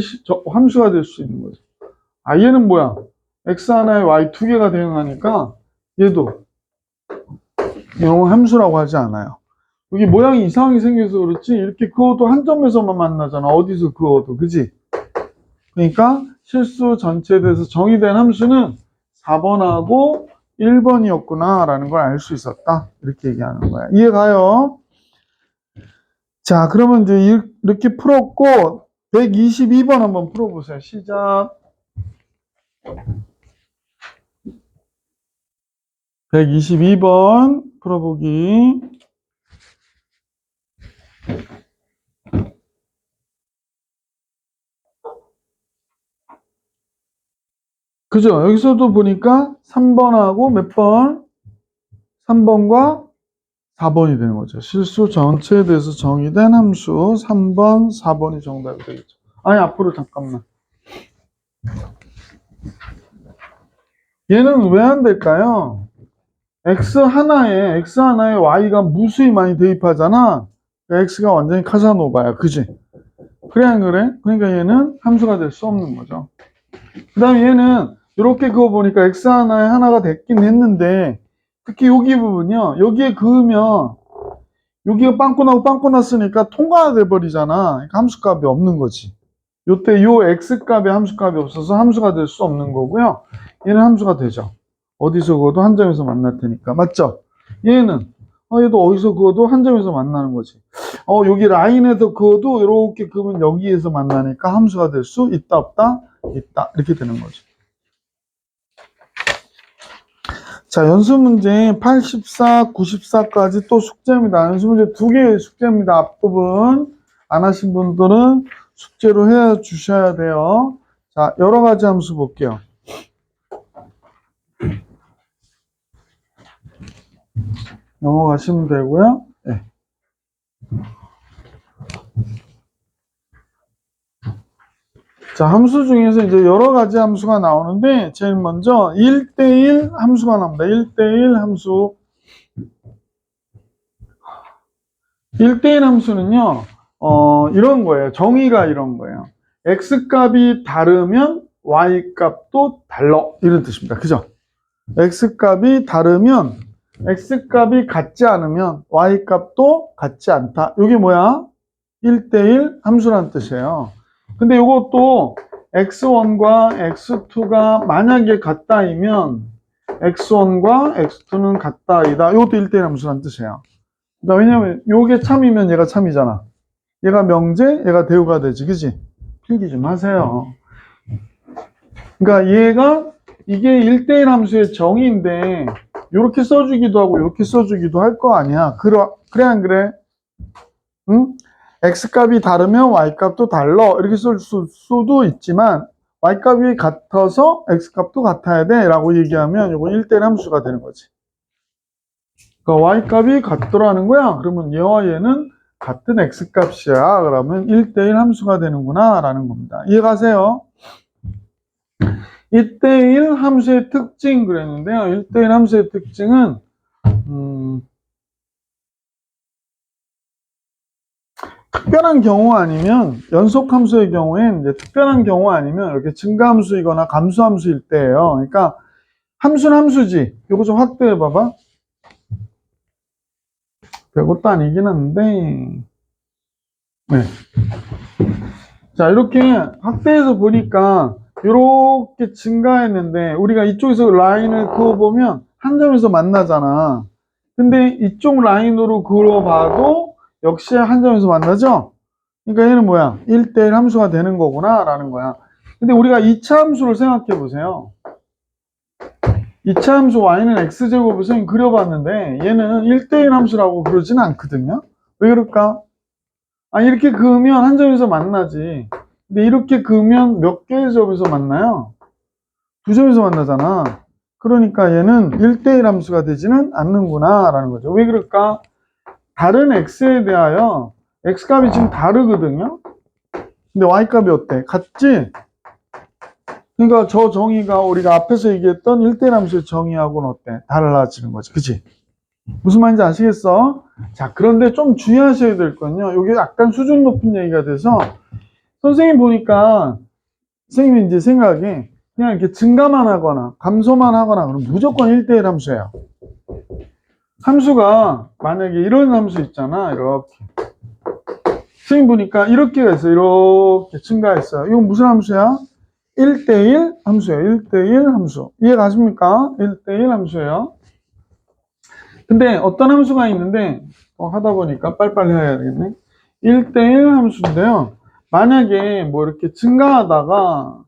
함수가 될 수 있는 거죠. 아, 얘는 뭐야? x 하나에 y 두 개가 대응하니까 얘도 이런 건 함수라고 하지 않아요. 여기 모양이 이상하게 생겨서 그렇지, 이렇게 그어도 한 점에서만 만나잖아. 어디서 그어도. 그지? 그러니까 실수 전체에 대해서 정의된 함수는 4번하고 1번이었구나 라는 걸 알 수 있었다. 이렇게 얘기하는 거야. 이해가요? 자, 그러면 이제 이렇게 풀었고 122번 한번 풀어보세요. 시작. 122번 풀어보기. 그죠? 여기서도 보니까 3번하고 몇 번? 3번과 4번이 되는 거죠. 실수 전체에 대해서 정의된 함수 3번, 4번이 정답이 되겠죠. 아니, 앞으로 잠깐만. 얘는 왜 안 될까요? x 하나에 y가 무수히 많이 대입하잖아. 그러니까 x가 완전히 카사노바야. 그지? 그래, 안 그래? 그러니까 얘는 함수가 될 수 없는 거죠. 그 다음에 얘는 이렇게 그거 보니까 x 하나에 하나가 됐긴 했는데, 특히 여기 부분이요. 여기에 그으면 여기가 빵꾸 나고 빵꾸 났으니까 통과가 돼버리잖아. 그러니까 함수값이 없는 거지. 요때 요 x값에 함수값이 없어서 함수가 될 수 없는 거고요. 얘는 함수가 되죠. 어디서 그어도 한 점에서 만날 테니까. 맞죠? 얘는 얘도 어디서 그어도 한 점에서 만나는 거지. 여기 라인에서 그어도 이렇게 그으면 여기에서 만나니까 함수가 될 수 있다 없다? 있다. 이렇게 되는 거죠. 자, 연수 문제 84, 94까지 또 숙제입니다. 연수 문제 2개의 숙제입니다. 앞부분 안 하신 분들은 숙제로 해 주셔야 돼요. 자, 여러 가지 함수 볼게요. 넘어가시면 되고요. 네. 자, 함수 중에서 이제 여러 가지 함수가 나오는데 제일 먼저 1대1 함수가 나옵니다. 1대1 함수. 1대1 함수는요, 이런 거예요. 정의가 이런 거예요. x값이 다르면 y값도 달라. 이런 뜻입니다. 그죠? x값이 다르면, x값이 같지 않으면 y값도 같지 않다. 이게 뭐야? 1대1 함수라는 뜻이에요. 근데 이것도 x1과 x2가 만약에 같다이면 x1과 x2는 같다이다. 이것도 1대1 함수라는 뜻이에요. 그러니까 왜냐면 요게 참이면 얘가 참이잖아. 얘가 명제, 얘가 대우가 되지. 그지? 필기 좀 하세요. 그러니까 얘가 이게 1대1 함수의 정의인데 요렇게 써주기도 하고 요렇게 써주기도 할 거 아니야. 그래 안 그래? 응? x값이 다르면 y값도 달라. 이렇게 쓸 수도 있지만 y값이 같아서 x값도 같아야 돼 라고 얘기하면 요거 1대1 함수가 되는 거지. 그러니까 y값이 같더라는 거야. 그러면 얘와 얘는 같은 x값이야. 그러면 1대1 함수가 되는구나 라는 겁니다. 이해가세요? 1대1 함수의 특징 그랬는데요. 1대1 함수의 특징은 특별한 경우 아니면 연속함수의 경우엔 이제 특별한 경우 아니면 이렇게 증가함수이거나 감소함수일 때예요. 그러니까 함수는 함수지. 요거 좀 확대해 봐봐. 별것도 아니긴 한데. 네. 자, 이렇게 확대해서 보니까 이렇게 증가했는데 우리가 이쪽에서 라인을 그어보면 한 점에서 만나잖아. 근데 이쪽 라인으로 그어봐도 역시 한 점에서 만나죠? 그러니까 얘는 뭐야? 1대1 함수가 되는 거구나 라는 거야. 근데 우리가 2차 함수를 생각해 보세요. 2차 함수 y는 x제곱을 선생님 그려봤는데 얘는 1대1 함수라고 그러진 않거든요. 왜 그럴까? 아, 이렇게 그으면 한 점에서 만나지. 근데 이렇게 그으면 몇 개의 점에서 만나요? 두 점에서 만나잖아. 그러니까 얘는 1대1 함수가 되지는 않는구나 라는 거죠. 왜 그럴까? 다른 x에 대하여 x값이 지금 다르거든요. 근데 y값이 어때? 같지? 그러니까 저 정의가 우리가 앞에서 얘기했던 1대1 함수의 정의하고는 어때? 달라지는 거지. 그치? 무슨 말인지 아시겠어? 자, 그런데 좀 주의하셔야 될 건요. 이게 약간 수준 높은 얘기가 돼서 선생님 보니까 선생님이 이제 생각에 그냥 이렇게 증가만 하거나 감소만 하거나 그러면 무조건 1대1 함수예요. 함수가 만약에 이런 함수 있잖아. 이렇게. 선생님 보니까 이렇게가 있어요. 이렇게 증가했어요. 이건 무슨 함수야? 1대1 함수예요. 1대1 함수. 이해 가십니까? 1대1 함수예요. 근데 어떤 함수가 있는데 하다 보니까 빨리빨리 해야 되겠네. 1대1 함수인데요. 만약에 뭐 이렇게 증가하다가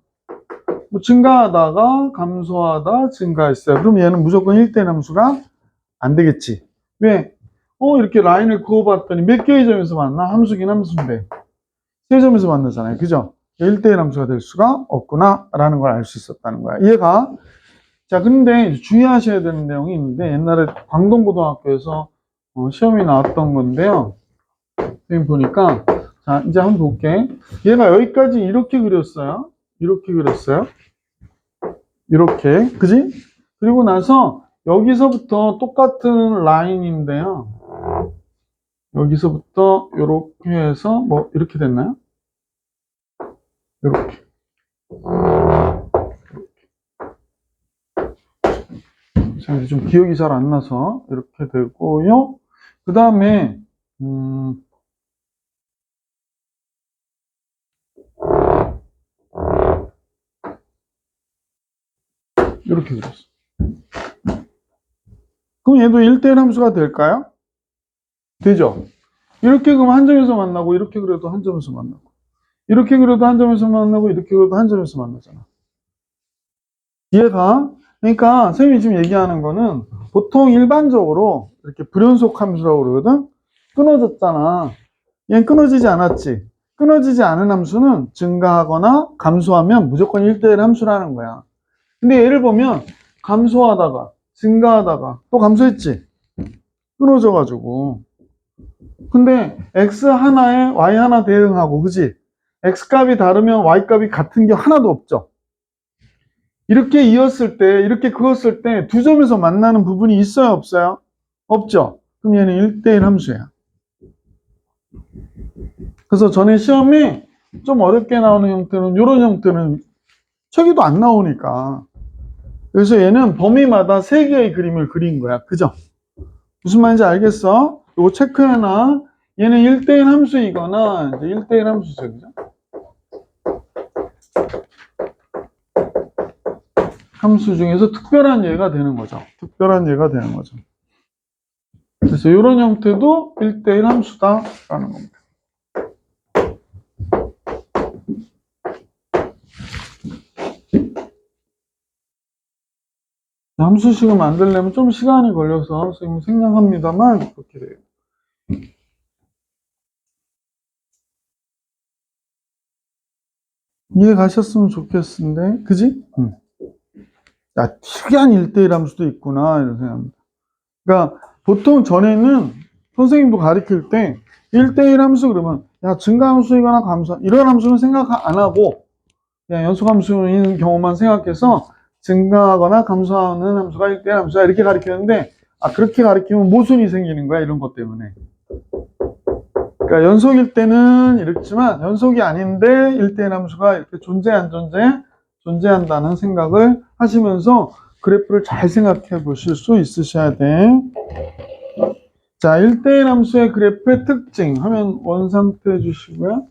감소하다 증가했어요. 그럼 얘는 무조건 1대1 함수가 안 되겠지. 왜? 이렇게 라인을 그어봤더니 몇 개의 점에서 만나? 함수긴 함수인데 세 점에서 만나잖아요. 그죠? 1대1 함수가 될 수가 없구나 라는 걸 알 수 있었다는 거야. 이해가? 자, 근데 주의하셔야 되는 내용이 있는데 옛날에 광동고등학교에서 시험이 나왔던 건데요. 지금 보니까 자, 이제 한번 볼게. 얘가 여기까지 이렇게 그렸어요. 이렇게 그렸어요. 이렇게. 그지? 그리고 나서 여기서부터 똑같은 라인인데요. 여기서부터 이렇게 해서 뭐 이렇게 됐나요? 이렇게. 제가 좀 기억이 잘 안 나서 이렇게 되고요. 그 다음에 이렇게 그렸어. 그럼 얘도 1대1 함수가 될까요? 되죠? 이렇게 그러면 한 점에서 만나고 이렇게 그려도 한 점에서 만나고 이렇게 그려도 한 점에서 만나고 이렇게 그려도 한 점에서 만나잖아. 이해가? 그러니까 선생님이 지금 얘기하는 거는 보통 일반적으로 이렇게 불연속 함수라고 그러거든? 끊어졌잖아. 얘는 끊어지지 않았지. 끊어지지 않은 함수는 증가하거나 감소하면 무조건 1대1 함수라는 거야. 근데 예를 보면 감소하다가 증가하다가 또 감소했지. 끊어져가지고. 근데 x 하나에 y 하나 대응하고 그지? x 값이 다르면 y 값이 같은 게 하나도 없죠. 이렇게 이었을 때 이렇게 그었을 때 두 점에서 만나는 부분이 있어요 없어요? 없죠. 그럼 얘는 1대1 함수야. 그래서 전에 시험에 좀 어렵게 나오는 형태는 이런 형태는 책에도 안 나오니까 그래서 얘는 범위마다 세 개의 그림을 그린 거야. 그죠? 무슨 말인지 알겠어? 이거 체크해놔. 얘는 1대1 함수이거나 이제 1대1 함수죠. 그죠? 함수 중에서 특별한 예가 되는 거죠. 특별한 예가 되는 거죠. 그래서 이런 형태도 1대1 함수다라는 겁니다. 함수식을 만들려면 좀 시간이 걸려서 선생님 생략합니다만 그렇게 돼요. 이해 가셨으면 좋겠는데, 그지? 야, 특이한 1대1 함수도 있구나, 이런 생각합니다. 그러니까 보통 전에는 선생님도 가르칠 때 1대1 함수 그러면 야, 증가함수이거나 감소, 이런 함수는 생각 안 하고 그냥 연속함수인 경우만 생각해서 증가하거나 감소하는 함수가 1대1 함수야 이렇게 가르치는데 그렇게 가르치면 모순이 생기는 거야 이런 것 때문에. 그러니까 연속일 때는 이렇지만 연속이 아닌데 1대1 함수가 이렇게 존재 안 존재? 존재한다는 생각을 하시면서 그래프를 잘 생각해 보실 수 있으셔야 돼. 자, 1대1 함수의 그래프의 특징 화면 원상태 해주시고요.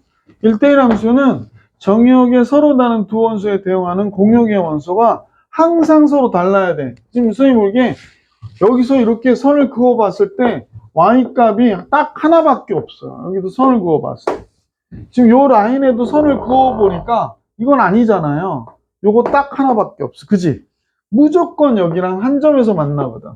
1대1 함수는 정의역에 서로 다른 두 원소에 대응하는 공역의 원소가 항상 서로 달라야 돼. 지금 선생님 보기에 여기서 이렇게 선을 그어 봤을 때 y값이 딱 하나밖에 없어요. 여기도 선을 그어 봤을 때. 지금 요 라인에도 선을 그어 보니까 이건 아니잖아요. 요거 딱 하나밖에 없어. 그지? 무조건 여기랑 한 점에서 만나거든.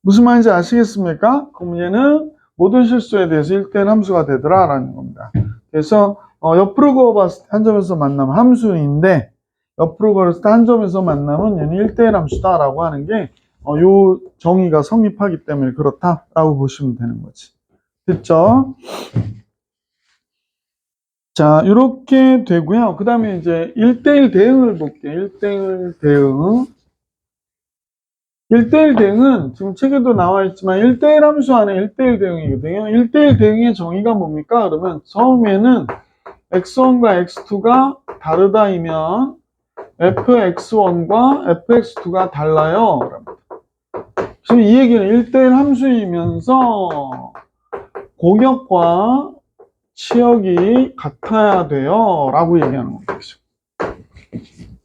무슨 말인지 아시겠습니까? 그럼 얘는 모든 실수에 대해서 1대1 함수가 되더라 라는 겁니다. 그래서 옆으로 그어봤을 때 한 점에서 만나면 함수인데 옆으로 그었을 때 한 점에서 만나면 얘는 1대1 함수다 라고 하는 게 요 정의가 성립하기 때문에 그렇다라고 보시면 되는 거지. 됐죠? 자, 이렇게 되고요. 그 다음에 이제 1대1 대응을 볼게요. 1대1 대응. 1대1 대응은 지금 책에도 나와 있지만 1대1 함수 안에 1대1 대응이거든요. 1대1 대응의 정의가 뭡니까? 그러면 처음에는 x1과 x2가 다르다이면 fx1과 fx2가 달라요. 지금 이 얘기는 1대1 함수이면서 공역과 치역이 같아야 돼요 라고 얘기하는 거죠.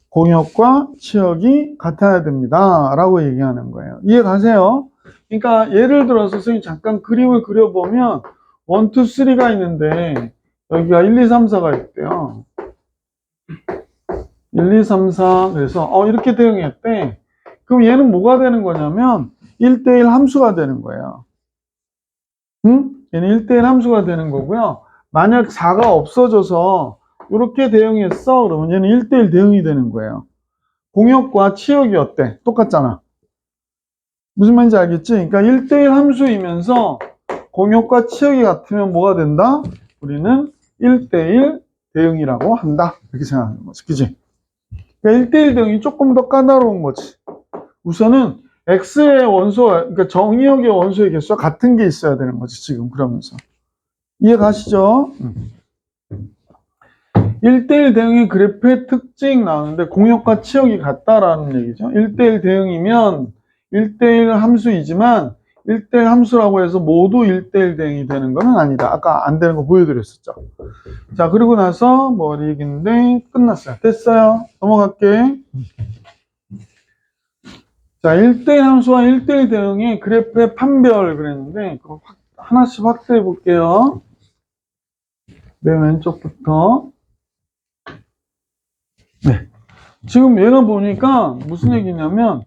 공역과 치역이 같아야 됩니다 라고 얘기하는 거예요. 이해 가세요? 그러니까 예를 들어서 선생님 잠깐 그림을 그려보면 1, 2, 3가 있는데 여기가 1, 2, 3, 4가 있대요. 1, 2, 3, 4 그래서 이렇게 대응했대. 그럼 얘는 뭐가 되는 거냐면 1대1 함수가 되는 거예요. 응? 얘는 1대1 함수가 되는 거고요. 만약 4가 없어져서 이렇게 대응했어. 그러면 얘는 1대1 대응이 되는 거예요. 공역과 치역이 어때? 똑같잖아. 무슨 말인지 알겠지? 그러니까 1대1 함수이면서 공역과 치역이 같으면 뭐가 된다? 우리는 1대1 대응이라고 한다. 이렇게 생각하는 거지. 그지? 그러니까 1대1 대응이 조금 더 까다로운 거지. 우선은 X의 원소, 그러니까 정의역의 원소의 개수와 같은 게 있어야 되는 거지, 지금 그러면서. 이해 가시죠? 1대1 대응의 그래프의 특징 나오는데 공역과 치역이 같다라는 얘기죠. 1대1 대응이면 1대1 함수이지만 1대1 함수라고 해서 모두 1대1 대응이 되는 건 아니다. 아까 안 되는 거 보여드렸었죠. 자, 그리고 나서 머리 얘기인데 끝났어요. 됐어요. 넘어갈게. 자, 1대1 함수와 1대1 대응의 그래프의 판별 그랬는데 그거 하나씩 확대해 볼게요. 맨 왼쪽부터. 네. 지금 얘가 보니까 무슨 얘기냐면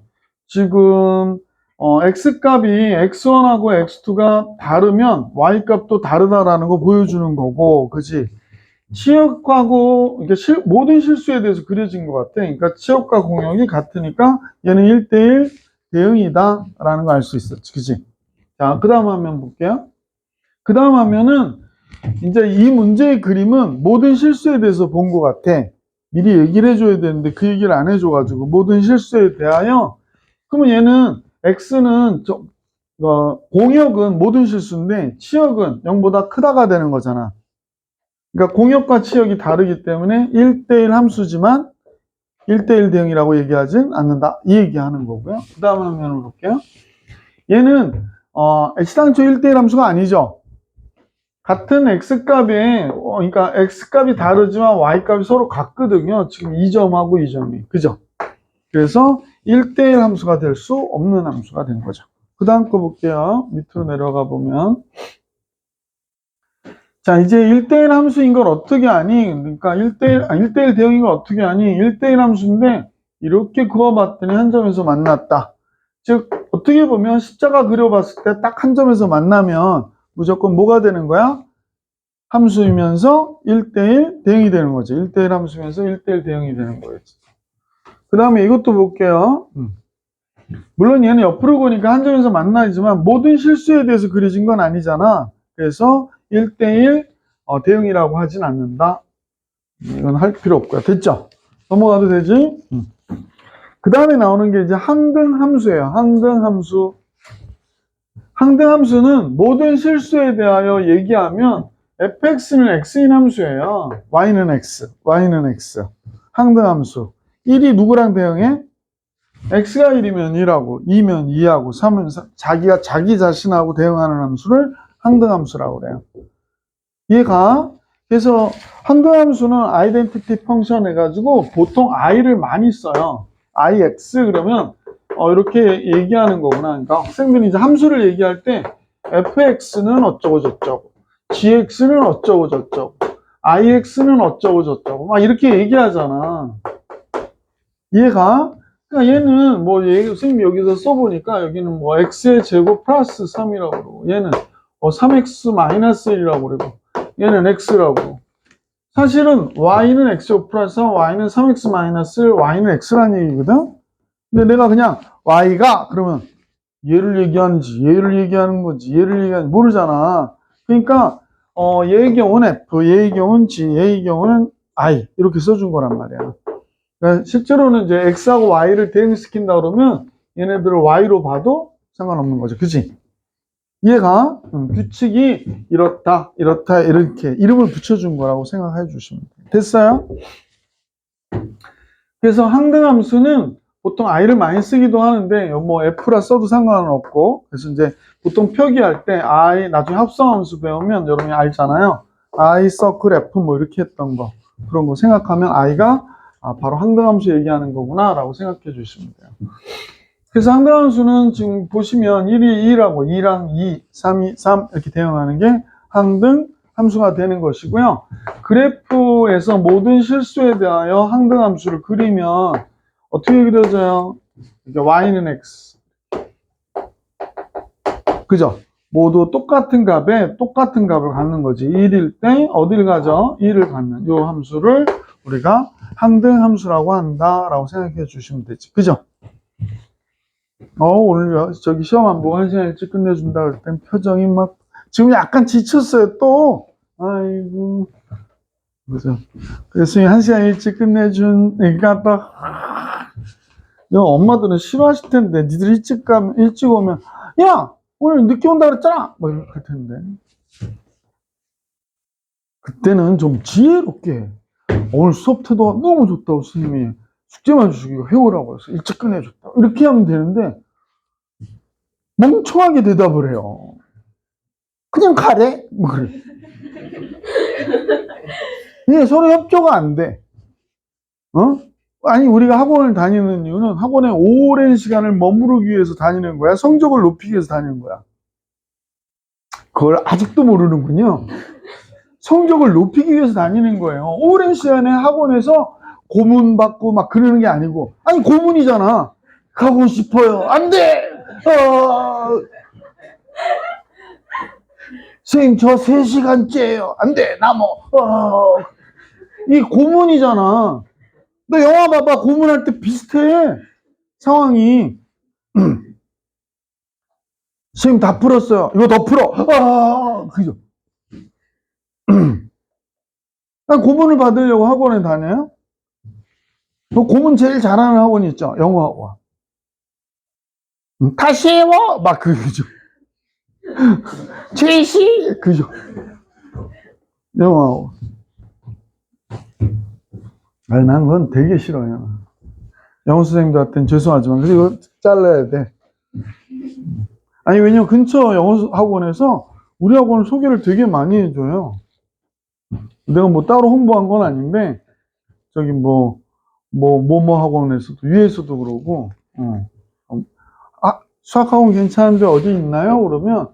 지금 x값이 x1하고 x2가 다르면 y값도 다르다라는 거 보여주는 거고, 그지? 치역하고 이게 모든 실수에 대해서 그려진 것 같아. 그러니까 치역과 공역이 같으니까 얘는 1대1 대응이다라는 거 알 수 있었지, 그지? 자, 그 다음 화면 볼게요. 그 다음 화면은 이제 이 문제의 그림은 모든 실수에 대해서 본 것 같아. 미리 얘기를 해줘야 되는데 그 얘기를 안 해줘가지고 모든 실수에 대하여. 그러면 얘는 x는 공역은 모든 실수인데 치역은 0보다 크다가 되는 거잖아. 그러니까 공역과 치역이 다르기 때문에 1대1 함수지만 1대1 대응이라고 얘기하진 않는다. 이 얘기하는 거고요. 그 다음 화면을 볼게요. 얘는 애시당초 1대1 함수가 아니죠. 같은 x값에 그러니까 x값이 다르지만 y값이 서로 같거든요. 지금 2점하고 2점이. 그죠? 그래서 1대1 함수가 될 수 없는 함수가 된 거죠. 그 다음 거 볼게요. 밑으로 내려가 보면. 자, 이제 1대1 함수인 걸 어떻게 아니? 그러니까 1대1 대응인 걸 어떻게 아니? 1대1 함수인데 이렇게 그어봤더니 한 점에서 만났다. 즉 어떻게 보면 십자가 그려봤을 때 딱 한 점에서 만나면 무조건 뭐가 되는 거야? 함수이면서 1대1 대응이 되는 거지. 1대1 함수면서 1대1 대응이 되는 거였지. 그 다음에 이것도 볼게요. 물론 얘는 옆으로 보니까 한 점에서 만나지만 모든 실수에 대해서 그려진 건 아니잖아. 그래서 1대1 대응이라고 하진 않는다. 이건 할 필요 없고요. 됐죠? 넘어가도 되지? 그 다음에 나오는 게 이제 항등함수예요. 항등함수. 항등함수는 모든 실수에 대하여 얘기하면 fx는 x인 함수예요. y는 x, y는 x. 항등함수. 1이 누구랑 대응해? x가 1이면 1하고 2면 2하고 3은 자기가 자기 자신하고 대응하는 함수를 항등함수라고 그래요. 얘가 그래서 항등함수는 아이덴티티 펑션 해가지고 보통 i를 많이 써요. ix 그러면 이렇게 얘기하는 거구나. 그러니까 학생들이 이제 함수를 얘기할 때 fx는 어쩌고 저쩌고, gx는 어쩌고 저쩌고, ix는 어쩌고 저쩌고 막 이렇게 얘기하잖아. 얘가 그러니까 얘는 뭐 선생님이 여기서 써보니까 여기는 뭐 x의 제곱 플러스 3이라고 그러고 얘는 3x 마이너스 1이라고 그러고 얘는 x라고. 사실은 y는 x 플러스 3, y는 3x 마이너스 1, y는 x라는 얘기거든. 근데 내가 그냥 y가 그러면 얘를 얘기하는지 얘를 얘기하는 건지 얘를 얘기하는지 모르잖아. 그러니까 얘의 경우는 f, 얘의 경우는 g, 얘의 경우는 i 이렇게 써준 거란 말이야. 그러니까 실제로는 이제 x하고 y를 대응시킨다 그러면 얘네들을 y로 봐도 상관없는 거죠. 그치? 얘가 규칙이 이렇다, 이렇다, 이렇게 이름을 붙여준 거라고 생각해 주시면 돼요. 됐어요? 그래서 항등함수는 보통 i를 많이 쓰기도 하는데 뭐 f라 써도 상관은 없고 그래서 이제 보통 표기할 때 i 나중에 합성함수 배우면 여러분이 알잖아요. i 서클 f 뭐 이렇게 했던 거 그런 거 생각하면 i가 바로 항등함수 얘기하는 거구나 라고 생각해 주시면 돼요. 그래서 항등함수는 지금 보시면 1이 2라고 2랑 2, 3이 3 이렇게 대응하는 게 항등 함수가 되는 것이고요. 그래프에서 모든 실수에 대하여 항등함수를 그리면 어떻게 그려져요? 그러니까 y는 x. 그죠? 모두 똑같은 값에 똑같은 값을 갖는 거지. 1일 때 어디를 가죠? 1을 갖는 이 함수를 우리가 항등함수라고 한다라고 생각해 주시면 되지. 그죠? 오늘 저기 시험 안 보고 1시간 일찍 끝내준다 그럴 땐 표정이 막 지금 약간 지쳤어요 또. 아이고. 그죠? 그래서 1시간 일찍 끝내주니까 또 엄마들은 싫어하실 텐데 니들 일찍 오면 야 오늘 늦게 온다 그랬잖아 뭐 이렇게 할 텐데 그때는 좀 지혜롭게 오늘 수업 태도가 너무 좋다고 선생님이 숙제만 주시고 해오라고 해서 일찍 끝내줬다 이렇게 하면 되는데 멍청하게 대답을 해요. 그냥 가래? 뭐 그래. 이게 서로 협조가 안 돼. 아니, 우리가 학원을 다니는 이유는 학원에 오랜 시간을 머무르기 위해서 다니는 거야? 성적을 높이기 위해서 다니는 거야? 그걸 아직도 모르는군요. 성적을 높이기 위해서 다니는 거예요. 오랜 시간에 학원에서 고문받고 막 그러는 게 아니고, 아니, 고문이잖아. 가고 싶어요. 안 돼! 선생님, 저 3시간째예요. 안 돼, 이 고문이잖아. 너 영화 봐봐. 고문할 때 비슷해. 상황이. 선생님 다 풀었어요. 이거 더 풀어. 그죠? 난 고문을 받으려고 학원에 다녀요? 너 고문 제일 잘하는 학원 있죠? 영어 학원. 다시 해워! 막 그죠? 제시! 그죠? 영어 학원. 아니, 난 그건 되게 싫어요. 영어 선생님들한테는 죄송하지만, 그래서 이거 잘라야 돼. 아니, 왜냐면 근처 영어 학원에서 우리 학원을 소개를 되게 많이 해줘요. 내가 뭐 따로 홍보한 건 아닌데, 저기 뭐 학원에서도, 위에서도 그러고, 수학학원 괜찮은데 어디 있나요? 그러면,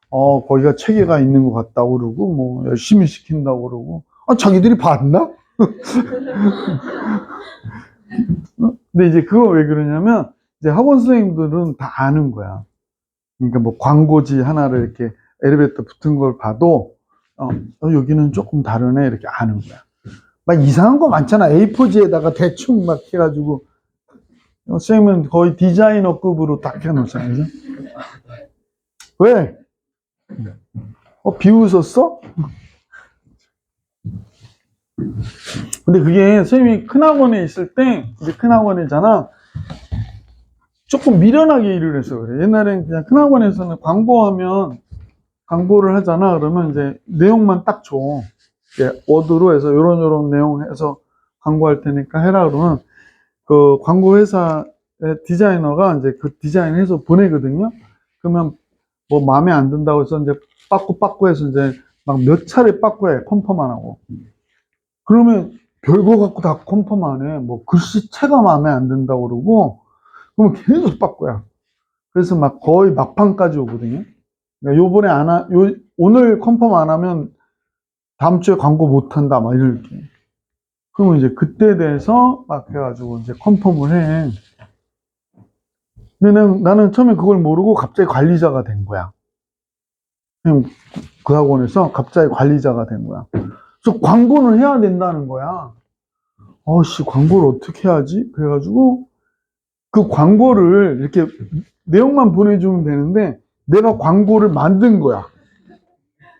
거기가 체계가 있는 것 같다고 그러고, 뭐, 열심히 시킨다고 그러고, 자기들이 봤나? 근데 이제 그거 왜 그러냐면, 이제 학원 선생님들은 다 아는 거야. 그러니까 뭐 광고지 하나를 이렇게 엘리베이터 붙은 걸 봐도, 여기는 조금 다르네. 이렇게 아는 거야. 막 이상한 거 많잖아. A4지에다가 대충 막 해가지고. 선생님은 거의 디자이너급으로 딱 해놓잖아요. 그죠? 왜? 비웃었어? 근데 그게 선생님이 큰 학원에 있을 때, 이제 큰 학원이잖아. 조금 미련하게 일을 해서 그래. 옛날엔 그냥 큰 학원에서는 광고를 하잖아. 그러면 이제 내용만 딱 줘. 워드로 해서 요런 내용 해서 광고할 테니까 해라 그러면 그 광고 회사의 디자이너가 이제 그 디자인 해서 보내거든요. 그러면 뭐 마음에 안 든다고 해서 이제 빠꾸 해서 이제 막 몇 차례 빠꾸해. 컨펌 안 하고. 그러면 별거 갖고 다 컨펌 안 해. 뭐 글씨체가 마음에 안 든다고 그러고 그러면 계속 빠꾸야. 그래서 막 거의 막판까지 오거든요. 그러니까 요번에 오늘 컨펌 안 하면 다음 주에 광고 못 한다. 막 이렇게. 그러면 이제 그때 대해서 막 해가지고 이제 컨펌을 해. 근데 나는 처음에 그걸 모르고 갑자기 관리자가 된 거야. 그냥 그 학원에서 갑자기 관리자가 된 거야. 그래서 광고는 해야 된다는 거야. 광고를 어떻게 해야지? 그래가지고 그 광고를 이렇게 내용만 보내주면 되는데 내가 광고를 만든 거야.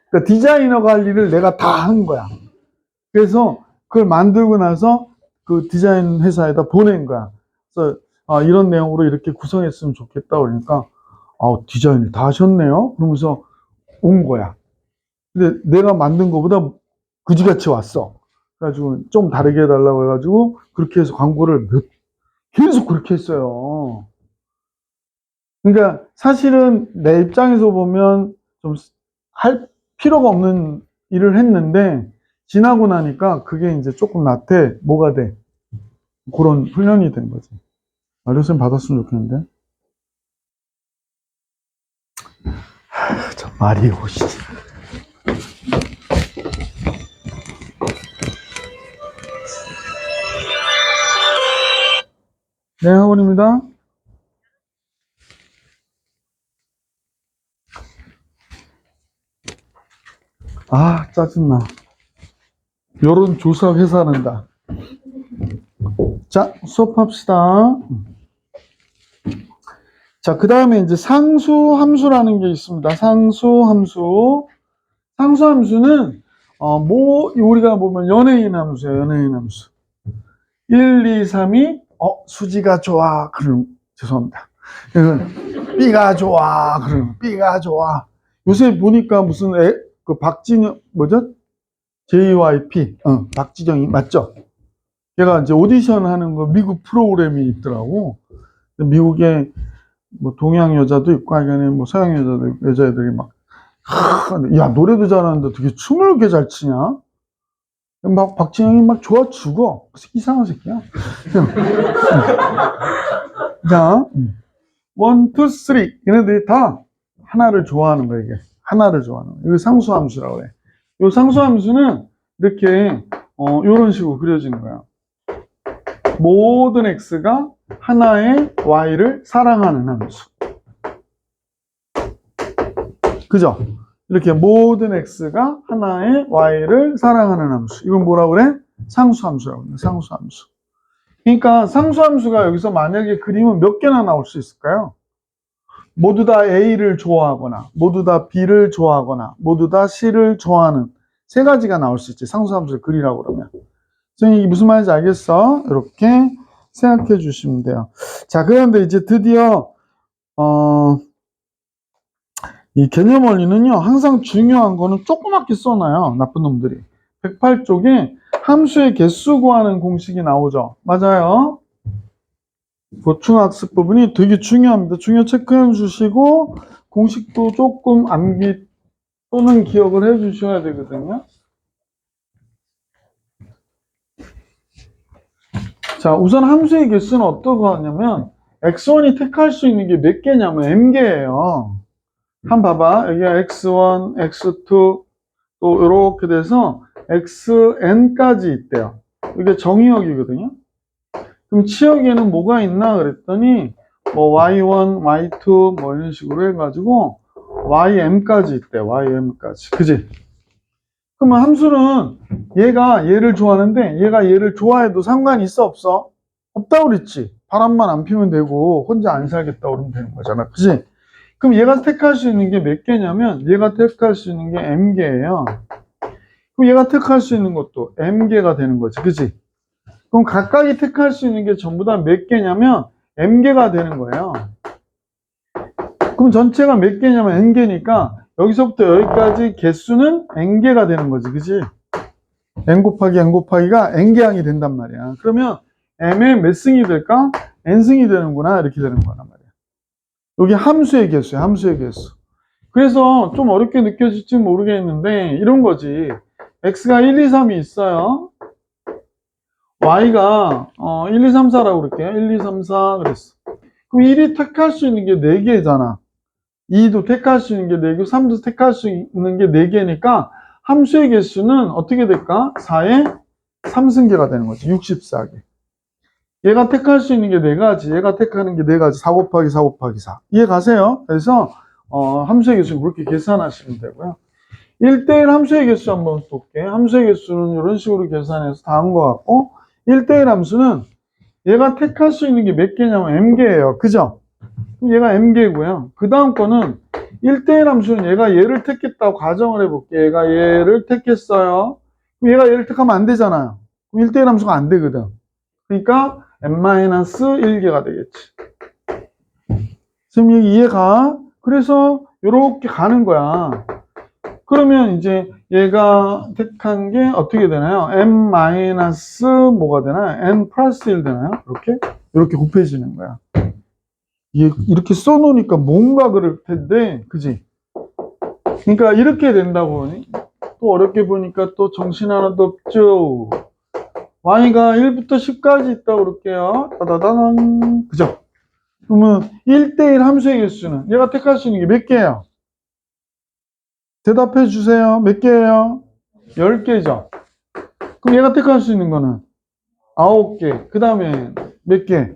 그러니까 디자이너가 할 일을 내가 다 한 거야. 그래서 그걸 만들고 나서 그 디자인 회사에다 보낸 거야. 그래서 이런 내용으로 이렇게 구성했으면 좋겠다 그러니까 디자인을 다 하셨네요. 그러면서 온 거야. 근데 내가 만든 거보다 그지같이 왔어. 그래가지고 좀 다르게 해달라고 해가지고 그렇게 해서 광고를 계속 그렇게 했어요. 그러니까 사실은 내 입장에서 보면 좀 할 필요가 없는 일을 했는데 지나고 나니까 그게 이제 조금 나한테 뭐가 돼? 그런 훈련이 된 거지. 레슨 받았으면 좋겠는데. 저 마리오 씨. 네, 학원입니다. 짜증나. 여론조사 회사는 다. 자, 수업합시다. 자, 그 다음에 이제 상수함수라는 게 있습니다. 상수함수. 상수함수는, 우리가 보면 연예인 함수예요, 연예인 함수. 1, 2, 3이, 수지가 좋아. 그럼, 죄송합니다. B가 좋아. 그럼, B가 좋아. 요새 보니까 무슨, 박진영, 뭐죠? JYP, 박지정이, 맞죠? 걔가 이제 오디션 하는 거 미국 프로그램이 있더라고. 미국에 뭐 동양 여자도 있고, 하여간에 뭐 서양 여자애들이 막, 야, 노래도 잘하는데 어떻게 춤을 이렇게 잘 치냐? 막 박진영이 막 좋아 죽어. 이상한 새끼야. 자, 1, 2, 3. 얘네들이 다 하나를 좋아하는 거야, 이게. 하나를 좋아하는 거야. 이거 상수함수라고 해. 이 상수함수는 이렇게, 이런 식으로 그려지는 거야. 모든 x가 하나의 y를 사랑하는 함수. 그죠? 이렇게 모든 x가 하나의 y를 사랑하는 함수. 이건 뭐라고 그래? 상수함수라고 그래. 상수함수. 그러니까 상수함수가 여기서 만약에 그림은 몇 개나 나올 수 있을까요? 모두 다 a를 좋아하거나, 모두 다 b를 좋아하거나, 모두 다 c를 좋아하는 세 가지가 나올 수 있지. 상수함수를 그리라고 그러면. 선생님, 이게 무슨 말인지 알겠어? 이렇게 생각해 주시면 돼요. 자, 그런데 이제 드디어, 이 개념 원리는요, 항상 중요한 거는 조그맣게 써놔요. 나쁜 놈들이. 108쪽에 함수의 개수 구하는 공식이 나오죠. 맞아요. 보충학습 부분이 되게 중요합니다. 중요 체크해 주시고, 공식도 조금 암기 또는 기억을 해 주셔야 되거든요. 자, 우선 함수의 개수는 어떻게 하냐면 x1이 택할 수 있는 게 몇 개냐면 m개예요. 한번 봐봐. 여기가 x1, x2 또 이렇게 돼서 xn까지 있대요. 이게 정의역이거든요. 그럼 치역에는 뭐가 있나 그랬더니 뭐 y1, y2 뭐 이런 식으로 해가지고 ym까지 있대. ym까지. 그지? 그러면 함수는 얘가 얘를 좋아하는데 얘가 얘를 좋아해도 상관이 있어 없어? 없다고 그랬지. 바람만 안 피면 되고 혼자 안 살겠다고 그러면 되는 거잖아. 그치? 그럼 얘가 택할 수 있는 게 몇 개냐면 얘가 택할 수 있는 게 m개예요. 그럼 얘가 택할 수 있는 것도 m개가 되는 거지. 그치? 그럼 각각이 택할 수 있는 게 전부 다 몇 개냐면 m개가 되는 거예요. 그럼 전체가 몇 개냐면 n개니까 여기서부터 여기까지 개수는 n개가 되는 거지, 그지? n 곱하기 n 곱하기가 n개항이 된단 말이야. 그러면 m의 몇 승이 될까? n승이 되는구나, 이렇게 되는 거란 말이야. 여기 함수의 개수야, 함수의 개수. 그래서 좀 어렵게 느껴질지 모르겠는데 이런 거지. x가 1, 2, 3이 있어요. y가 1, 2, 3, 4라고 그럴게요. 1, 2, 3, 4 그랬어. 그럼 1이 택할 수 있는 게 4개잖아. 2도 택할 수 있는 게 4개, 3도 택할 수 있는 게 4개니까 함수의 개수는 어떻게 될까? 4의 3승계가 되는 거지. 64개. 얘가 택할 수 있는 게 4가지, 얘가 택하는 게 4가지. 4 곱하기 4 곱하기 4. 이해 가세요? 그래서 함수의 개수는 그렇게 계산하시면 되고요. 1대1 함수의 개수 한번 볼게요. 함수의 개수는 이런 식으로 계산해서 다 한 것 같고, 1대1 함수는 얘가 택할 수 있는 게 몇 개냐면 m개예요. 그죠? 그럼 얘가 m개고요. 그 다음 거는 1대1 함수는 얘가 얘를 택했다고 가정을 해볼게요. 얘가 얘를 택했어요. 그럼 얘가 얘를 택하면 안 되잖아요. 그럼 1대1 함수가 안 되거든. 그러니까 n-1개가 되겠지. 선생님 이해가? 그래서 이렇게 가는 거야. 그러면 이제 얘가 택한 게 어떻게 되나요? n 마이너스 뭐가 되나요? n 플러스 1 되나요? 이렇게 곱해지는 거야. 이렇게 써놓으니까 뭔가 그럴 텐데, 그지? 그러니까 이렇게 된다고 보니 또 어렵게 보니까 또 정신 하나도 없죠. y가 1부터 10까지 있다고 그럴게요. 따다다당. 그죠? 그러면 1대1 함수의 개수는 얘가 택할 수 있는 게 몇 개예요? 대답해 주세요. 몇 개예요? 10개죠. 그럼 얘가 택할 수 있는 거는 9개. 그 다음에 몇 개?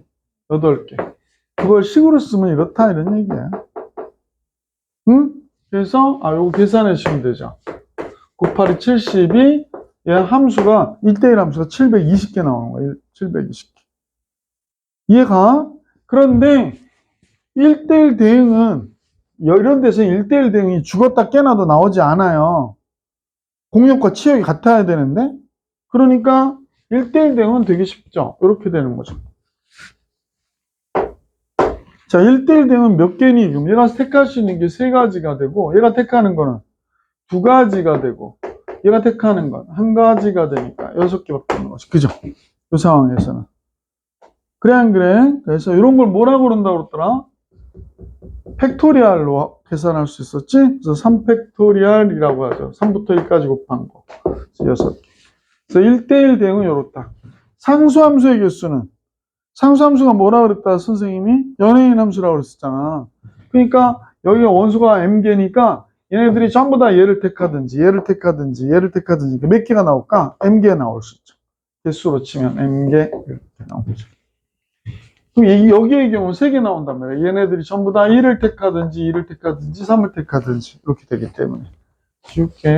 8개. 그걸 식으로 쓰면 이렇다, 이런 얘기야. 응? 그래서 요거 계산해 주시면 되죠. 982 72, 얘 함수가 1대1 함수가 720개 나오는 거예요. 720개. 이해가? 그런데 1대1 대응은 이런 데서 1대1 대응이 죽었다 깨나도 나오지 않아요. 공역과 치역이 같아야 되는데, 그러니까 1대1 대응은 되게 쉽죠. 이렇게 되는 거죠. 자, 1대1 대응은 몇 개니? 그럼 얘가 택할 수 있는 게 3가지가 되고, 얘가 택하는 거는 2가지가 되고, 얘가 택하는 건 1가지가 되니까 6개밖에 없는 거죠. 그죠? 이 상황에서는. 그래, 안 그래? 그래서 이런 걸 뭐라고 그런다고 그러더라? 팩토리얼로 계산할 수 있었지? 그래서 3팩토리얼이라고 하죠. 3부터 1까지 곱한 거. 6개. 그래서 1대1 대응은 이렇다. 상수함수의 개수는, 상수함수가 뭐라 그랬다, 선생님이? 연예인 함수라고 그랬었잖아. 그러니까 여기가 원수가 m개니까 얘네들이 전부 다 얘를 택하든지 얘를 택하든지 얘를 택하든지 몇 개가 나올까? m개 나올 수 있죠. 개수로 치면 m개 이렇게 나오죠. 그럼 여기의 경우 3개 나온단 말이에요. 얘네들이 전부 다 1을 택하든지 2를 택하든지 3을 택하든지 이렇게 되기 때문에. 쉽게.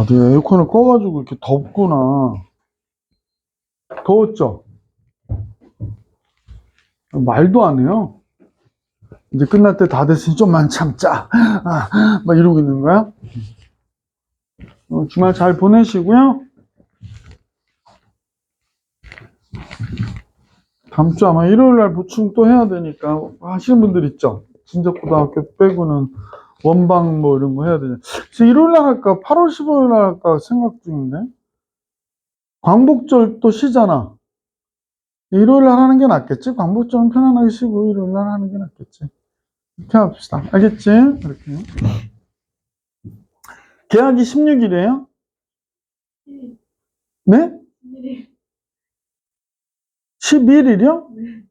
네, 에어컨을 꺼가지고 이렇게 덥구나. 더웠죠? 말도 안 해요. 이제 끝날 때 다 됐으니 좀만 참자. 막 이러고 있는 거야. 주말 잘 보내시고요. 다음 주 아마 일요일 날 보충 또 해야 되니까 하시는 분들 있죠? 진적고등학교 빼고는 원방 뭐 이런 거 해야 되냐. 일요일 날 할까? 8월 15일 날 할까? 생각 중인데. 광복절 또 쉬잖아. 일요일 날 하는 게 낫겠지? 광복절은 편안하게 쉬고 일요일 날 하는 게 낫겠지. 이렇게 합시다. 알겠지? 이렇게. 계약이 16일이에요? 네? 11일이요? 네.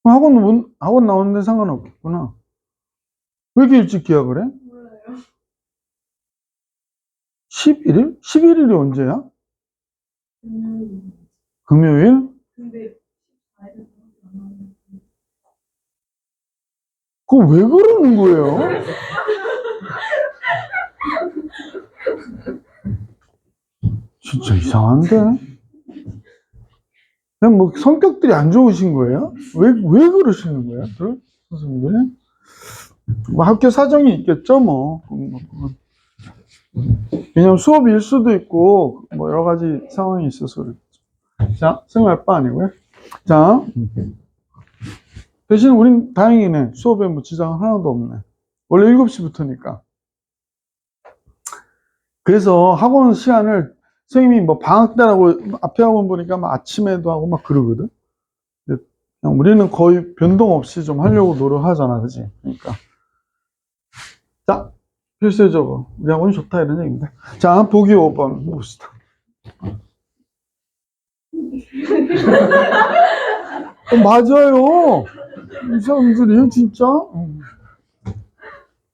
학원 나오는데 상관없겠구나. 왜 이렇게 일찍 계약을 해? 몰라요. 11일? 11일이 언제야? 금요일? 근데 아이들 안 나오는. 그거 왜 그러는 거예요? 진짜 이상한데? 그냥 뭐 성격들이 안 좋으신 거예요? 왜 그러시는 거예요? 선생님들? 뭐 학교 사정이 있겠죠, 뭐. 왜냐면 수업일 수도 있고, 뭐 여러 가지 상황이 있어서 그렇죠. 자, 생활바 아니고요. 자, 대신 우린 다행이네. 수업에 뭐 지장은 하나도 없네. 원래 7시부터니까. 그래서 학원 시간을 선생님이 뭐 방학 때라고 앞에 학원 보니까 막 아침에도 하고 막 그러거든. 근데 그냥 우리는 거의 변동 없이 좀 하려고 노력하잖아, 그지? 그러니까. 자, 필수적으로 우리 학원이 좋다 이런 얘기입니다. 자, 보기 5번 봅시다. 맞아요. 이 사람들이 진짜.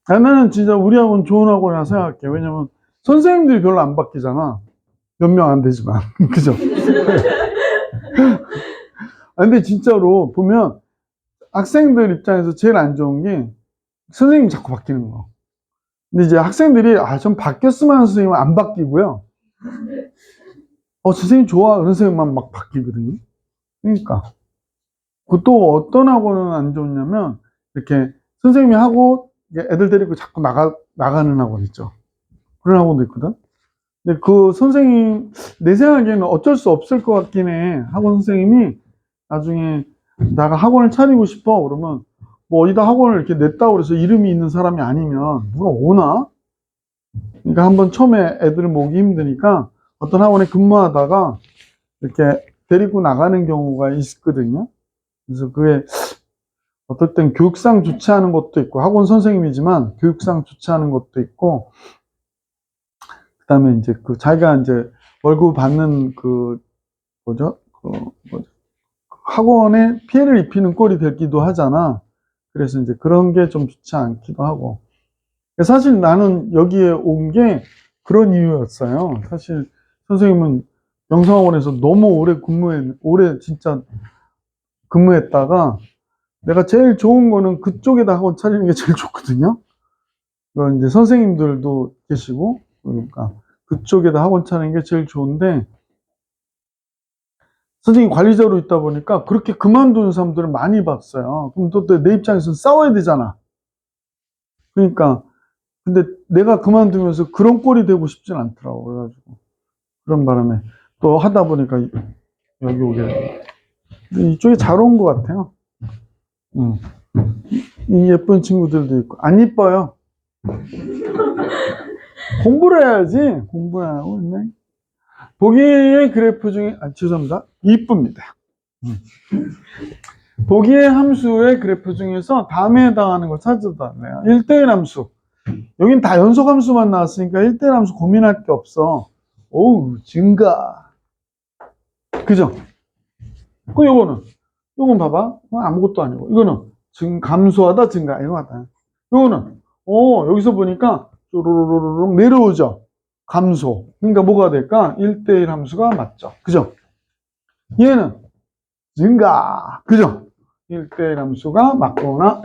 나는 진짜 우리 학원 좋은 학원이라 생각해. 왜냐면 선생님들이 별로 안 바뀌잖아. 몇 명 안 되지만. 그죠? 근데 진짜로 보면 학생들 입장에서 제일 안 좋은 게 선생님이 자꾸 바뀌는 거. 근데 이제 학생들이 좀 바뀌었으면 하는 선생님은 안 바뀌고요. 선생님 좋아. 그런 선생님만 막 바뀌거든요. 그러니까. 또 어떤 학원은 안 좋냐면 이렇게 선생님이 하고 애들 데리고 자꾸 나가는 학원 있죠. 그런 학원도 있거든. 근데 그 선생님, 내 생각에는 어쩔 수 없을 것 같긴 해. 학원 선생님이 나중에 내가 학원을 차리고 싶어. 그러면 뭐 어디다 학원을 이렇게 냈다고 그래서 이름이 있는 사람이 아니면 누가 오나? 그러니까 한번 처음에 애들을 모으기 힘드니까 어떤 학원에 근무하다가 이렇게 데리고 나가는 경우가 있거든요. 그래서 그게 어떨 땐 교육상 좋지 않은 것도 있고, 학원 선생님이지만 교육상 좋지 않은 것도 있고, 그 다음에 이제 그 자기가 이제 월급 받는 학원에 피해를 입히는 꼴이 되기도 하잖아. 그래서 이제 그런 게 좀 좋지 않기도 하고. 사실 나는 여기에 온 게 그런 이유였어요. 사실 선생님은 영상학원에서 너무 오래 진짜 근무했다가 내가 제일 좋은 거는 그쪽에다 학원 차리는 게 제일 좋거든요. 그건 이제 선생님들도 계시고, 그러니까 그쪽에다 학원 차리는 게 제일 좋은데, 선생님 관리자로 있다 보니까 그렇게 그만두는 사람들을 많이 봤어요. 그럼 또 내 입장에서 싸워야 되잖아. 그러니까, 근데 내가 그만두면서 그런 꼴이 되고 싶진 않더라고. 그래가지고. 그런 바람에 또 하다 보니까 여기 오게 되고. 이쪽에 잘 온 것 같아요. 이 예쁜 친구들도 있고. 안 이뻐요. 공부를 해야지. 공부를 안 하고 있네. 보기의 그래프 중에, 죄송합니다. 이쁩니다. 보기의 함수의 그래프 중에서 다음에 해당하는 걸 찾아달래요. 1대1 함수. 여긴 다 연속 함수만 나왔으니까 1대1 함수 고민할 게 없어. 오우, 증가. 그죠? 요건 봐봐. 아무것도 아니고. 이거는 감소하다, 증가. 이거 같다. 요거는, 여기서 보니까 쪼르르르르 내려오죠. 감소. 그러니까 뭐가 될까? 1대1 함수가 맞죠. 그죠? 얘는 증가. 그죠? 1대1 함수가 맞거나.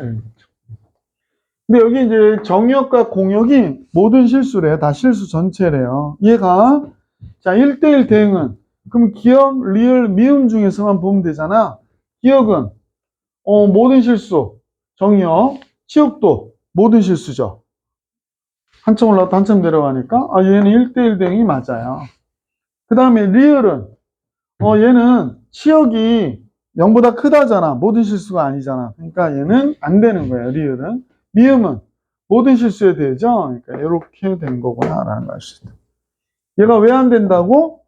근데 여기 이제 정역과 공역이 모든 실수래. 다 실수 전체래요. 얘가, 자, 1대1 대응은, 그럼 기억, 리을, 미음 중에서만 보면 되잖아. 기억은, 모든 실수. 정역, 치역도 모든 실수죠. 한참 올라갔다 한참 내려가니까, 얘는 1대1 대응이 맞아요. 그 다음에 리을은, 얘는 치역이 0보다 크다잖아. 모든 실수가 아니잖아. 그러니까 얘는 안 되는 거예요, 리을은. 미음은 모든 실수에 되죠. 그러니까 이렇게 된 거구나, 라는 걸 알 수 있다. 얘가 왜 안 된다고?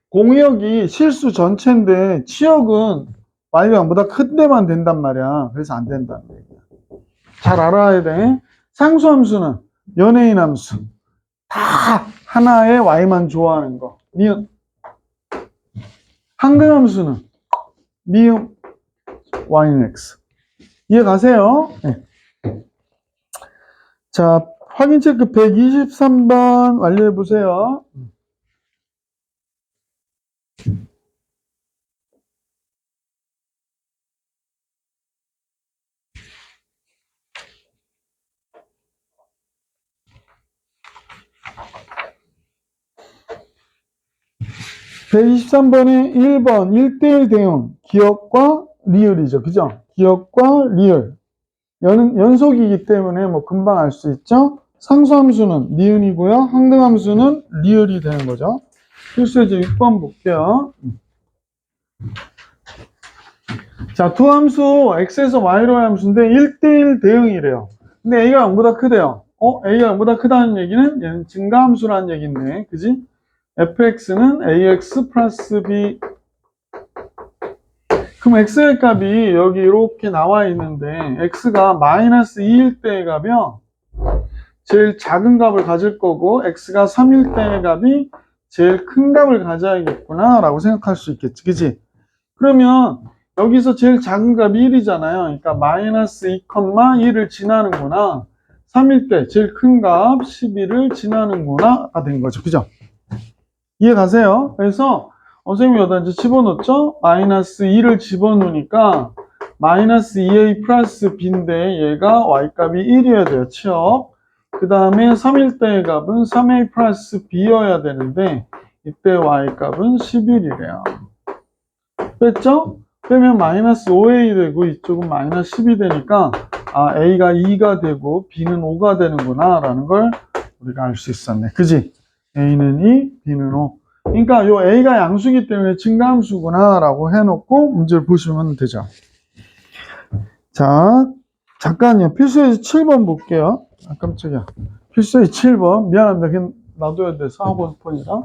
공역이 실수 전체인데, 치역은 y가 0보다 큰 데만 된단 말이야. 그래서 안 된다는 얘기야. 잘 알아야 돼. 상수함수는 연예인 함수. 다 하나의 y만 좋아하는 거. 미음. 항등함수는 미음 y는 x. 이해 가세요? 네. 자, 확인 체크 123번 완료해 보세요. (123번에) 1번 1대1 대응 기억과 리을이죠. 그죠? 기억과 리을 연속이기 때문에 뭐 금방 알 수 있죠. 상수함수는 니은이고요. 항등함수는 리을이 되는 거죠. 필수 이제 6번 볼게요. 자, 두 함수 x에서 y로의 함수인데 1대1 대응이래요. 근데 a가 0보다 크대요. a가 0보다 크다는 얘기는 얘는 증가함수라는 얘기인데, 그지? fx는 ax 플러스 b. 그럼 x의 값이 여기 이렇게 나와 있는데 x가 마이너스 2일 때의 값이요, 제일 작은 값을 가질 거고 x가 3일 때의 값이 제일 큰 값을 가져야겠구나 라고 생각할 수 있겠지, 그지? 그러면 여기서 제일 작은 값이 1이잖아요. 그러니까 마이너스 2,1을 지나는구나. 3일 때 제일 큰 값 11을 지나는구나가 된 거죠. 그죠? 이해 가세요? 그래서 선생님이 여기다 이제 집어넣었죠? 마이너스 2를 집어넣으니까 마이너스 2a 플러스 b인데 얘가 y값이 1이어야 돼요. 취업. 그 다음에 3일 때의 값은 3a 플러스 b여야 되는데 이때 y값은 11이래요. 뺐죠? 빼면 마이너스 5a 되고 이쪽은 마이너스 10이 되니까 a가 2가 되고 b는 5가 되는구나 라는 걸 우리가 알 수 있었네. 그지? a는 2, b는 5. 그러니까 요 a가 양수이기 때문에 증가함수구나 라고 해놓고 문제를 보시면 되죠. 자, 잠깐요. 필수에서 7번 볼게요. 깜짝이야. 필수에서 7번. 미안합니다. 그냥 놔둬야 돼서 학원 폰이라.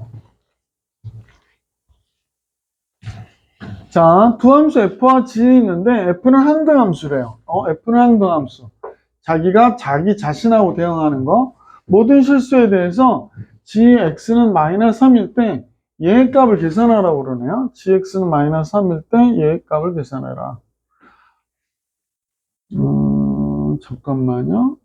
자, 두 함수 f와 g이 있는데 f는 항등함수래요. f는 항등함수. 자기가 자기 자신하고 대응하는 거. 모든 실수에 대해서 gx는 마이너스 3일 때 얘의 값을 계산하라고 그러네요. gx는 마이너스 3일 때 얘의 값을 계산해라. 잠깐만요.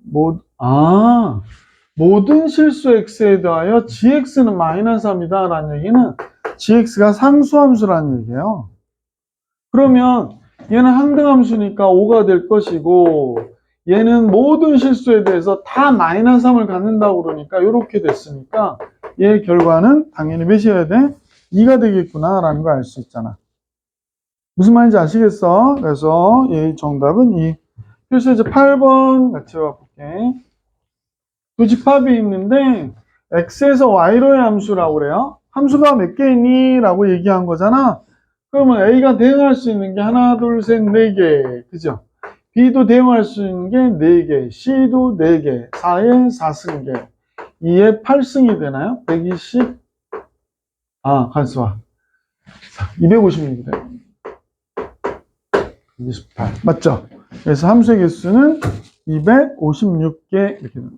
모든 실수 x에 대하여 gx는 마이너스 3이다 라는 얘기는 gx가 상수함수라는 얘기예요. 그러면 얘는 항등함수니까 5가 될 것이고 얘는 모든 실수에 대해서 다 마이너스 3을 갖는다고 그러니까 이렇게 됐으니까 얘의 결과는 당연히 몇이어야 돼? 2가 되겠구나 라는 걸 알 수 있잖아. 무슨 말인지 아시겠어? 그래서 얘의 정답은 2. 그래서 이제 8번 같이 와볼게. 두 집합이 있는데 x에서 y로의 함수라고 그래요. 함수가 몇 개 있니? 라고 얘기한 거잖아. 그러면 a가 대응할 수 있는 게 하나, 둘, 셋, 네 개. 그죠? b도 대응할 수 있는 게 4개, c도 4개, 4에 4승계, 2에 8승이 되나요? 120, 간수와 256이래. 28. 맞죠? 그래서 함수의 개수는 256개 이렇게 되는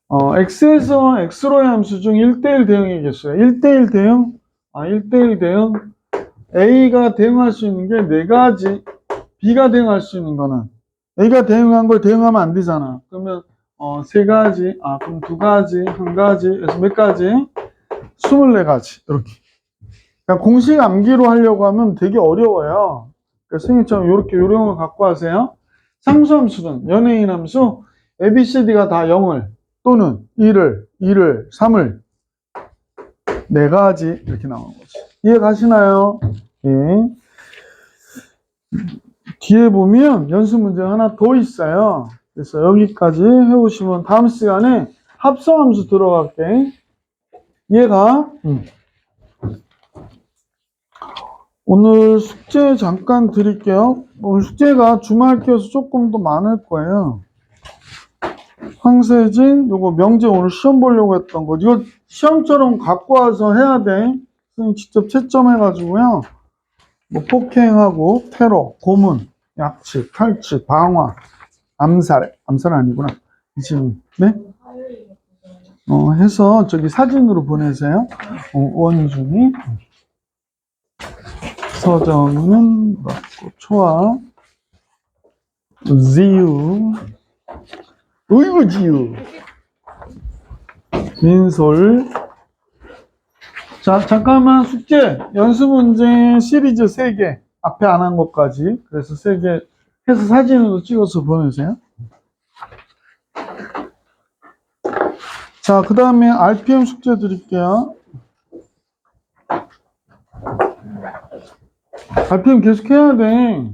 거죠. x에서 x로의 함수 중 1대1 대응의 개수예요. 1대1 대응? 1대1 대응. a가 대응할 수 있는 게 4가지. b가 대응할 수 있는 거는 a가 대응한 걸 대응하면 안 되잖아. 그러면 3가지, 그럼 2가지, 1가지, 그래서 몇 가지? 24가지. 이렇게. 그러니까 공식 암기로 하려고 하면 되게 어려워요. 그러니까 선생님처럼 이렇게 요령을 갖고 하세요. 상수함수는 연예인 함수 ABCD가 다 0을 또는 1을, 2를, 3을 4가지 이렇게 나오는 거지. 이해 가시나요? 예. 뒤에 보면 연습 문제 하나 더 있어요. 그래서 여기까지 해오시면 다음 시간에 합성함수 들어갈게. 얘가 오늘 숙제 잠깐 드릴게요. 오늘 숙제가 주말 끼어서 조금 더 많을 거예요. 황세진, 요거 명제 오늘 시험 보려고 했던 거. 이거 시험처럼 갖고 와서 해야 돼. 선생님 직접 채점해가지고요. 뭐 폭행하고 테러, 고문, 약취, 탈취, 방화, 암살 아니구나. 지금 네? 해서 저기 사진으로 보내세요. 원준이, 서정은 맞고 초아, 지유, 으이구 지유, 민솔. 자, 잠깐만 숙제 연습 문제 시리즈 3개 앞에 안 한 것까지. 그래서 3개 해서 사진으로 찍어서 보내세요. 자, 그 다음에 RPM 숙제 드릴게요. RPM 계속 해야 돼.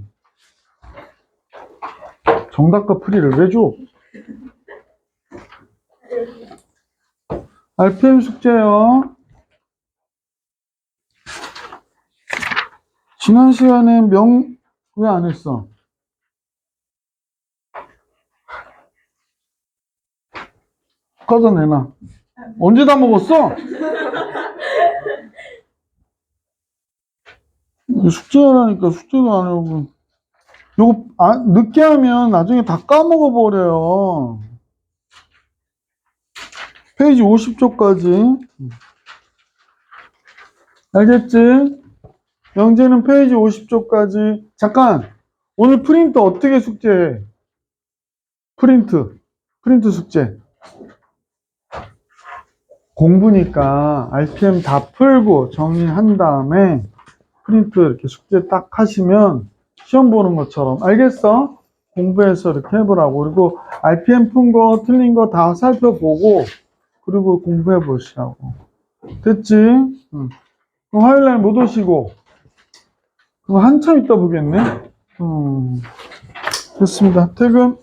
정답과 풀이를 왜 줘? RPM 숙제요. 지난 시간에 왜 안 했어? 꺼져내놔. 언제 다 먹었어? 숙제하라니까 숙제도 안 하고. 요거 늦게 하면 나중에 다 까먹어버려요. 페이지 50쪽까지. 알겠지? 영재는 페이지 50쪽까지. 잠깐! 오늘 프린트 어떻게 숙제해? 프린트 숙제. 공부니까 RPM 다 풀고 정리한 다음에 프린트 이렇게 숙제 딱 하시면 시험 보는 것처럼. 알겠어? 공부해서 이렇게 해보라고. 그리고 RPM 푼 거, 틀린 거 다 살펴보고, 그리고 공부해 보시라고. 됐지? 응. 그럼 화요일날 못 오시고, 그럼 한참 있다 보겠네? 됐습니다. 퇴근.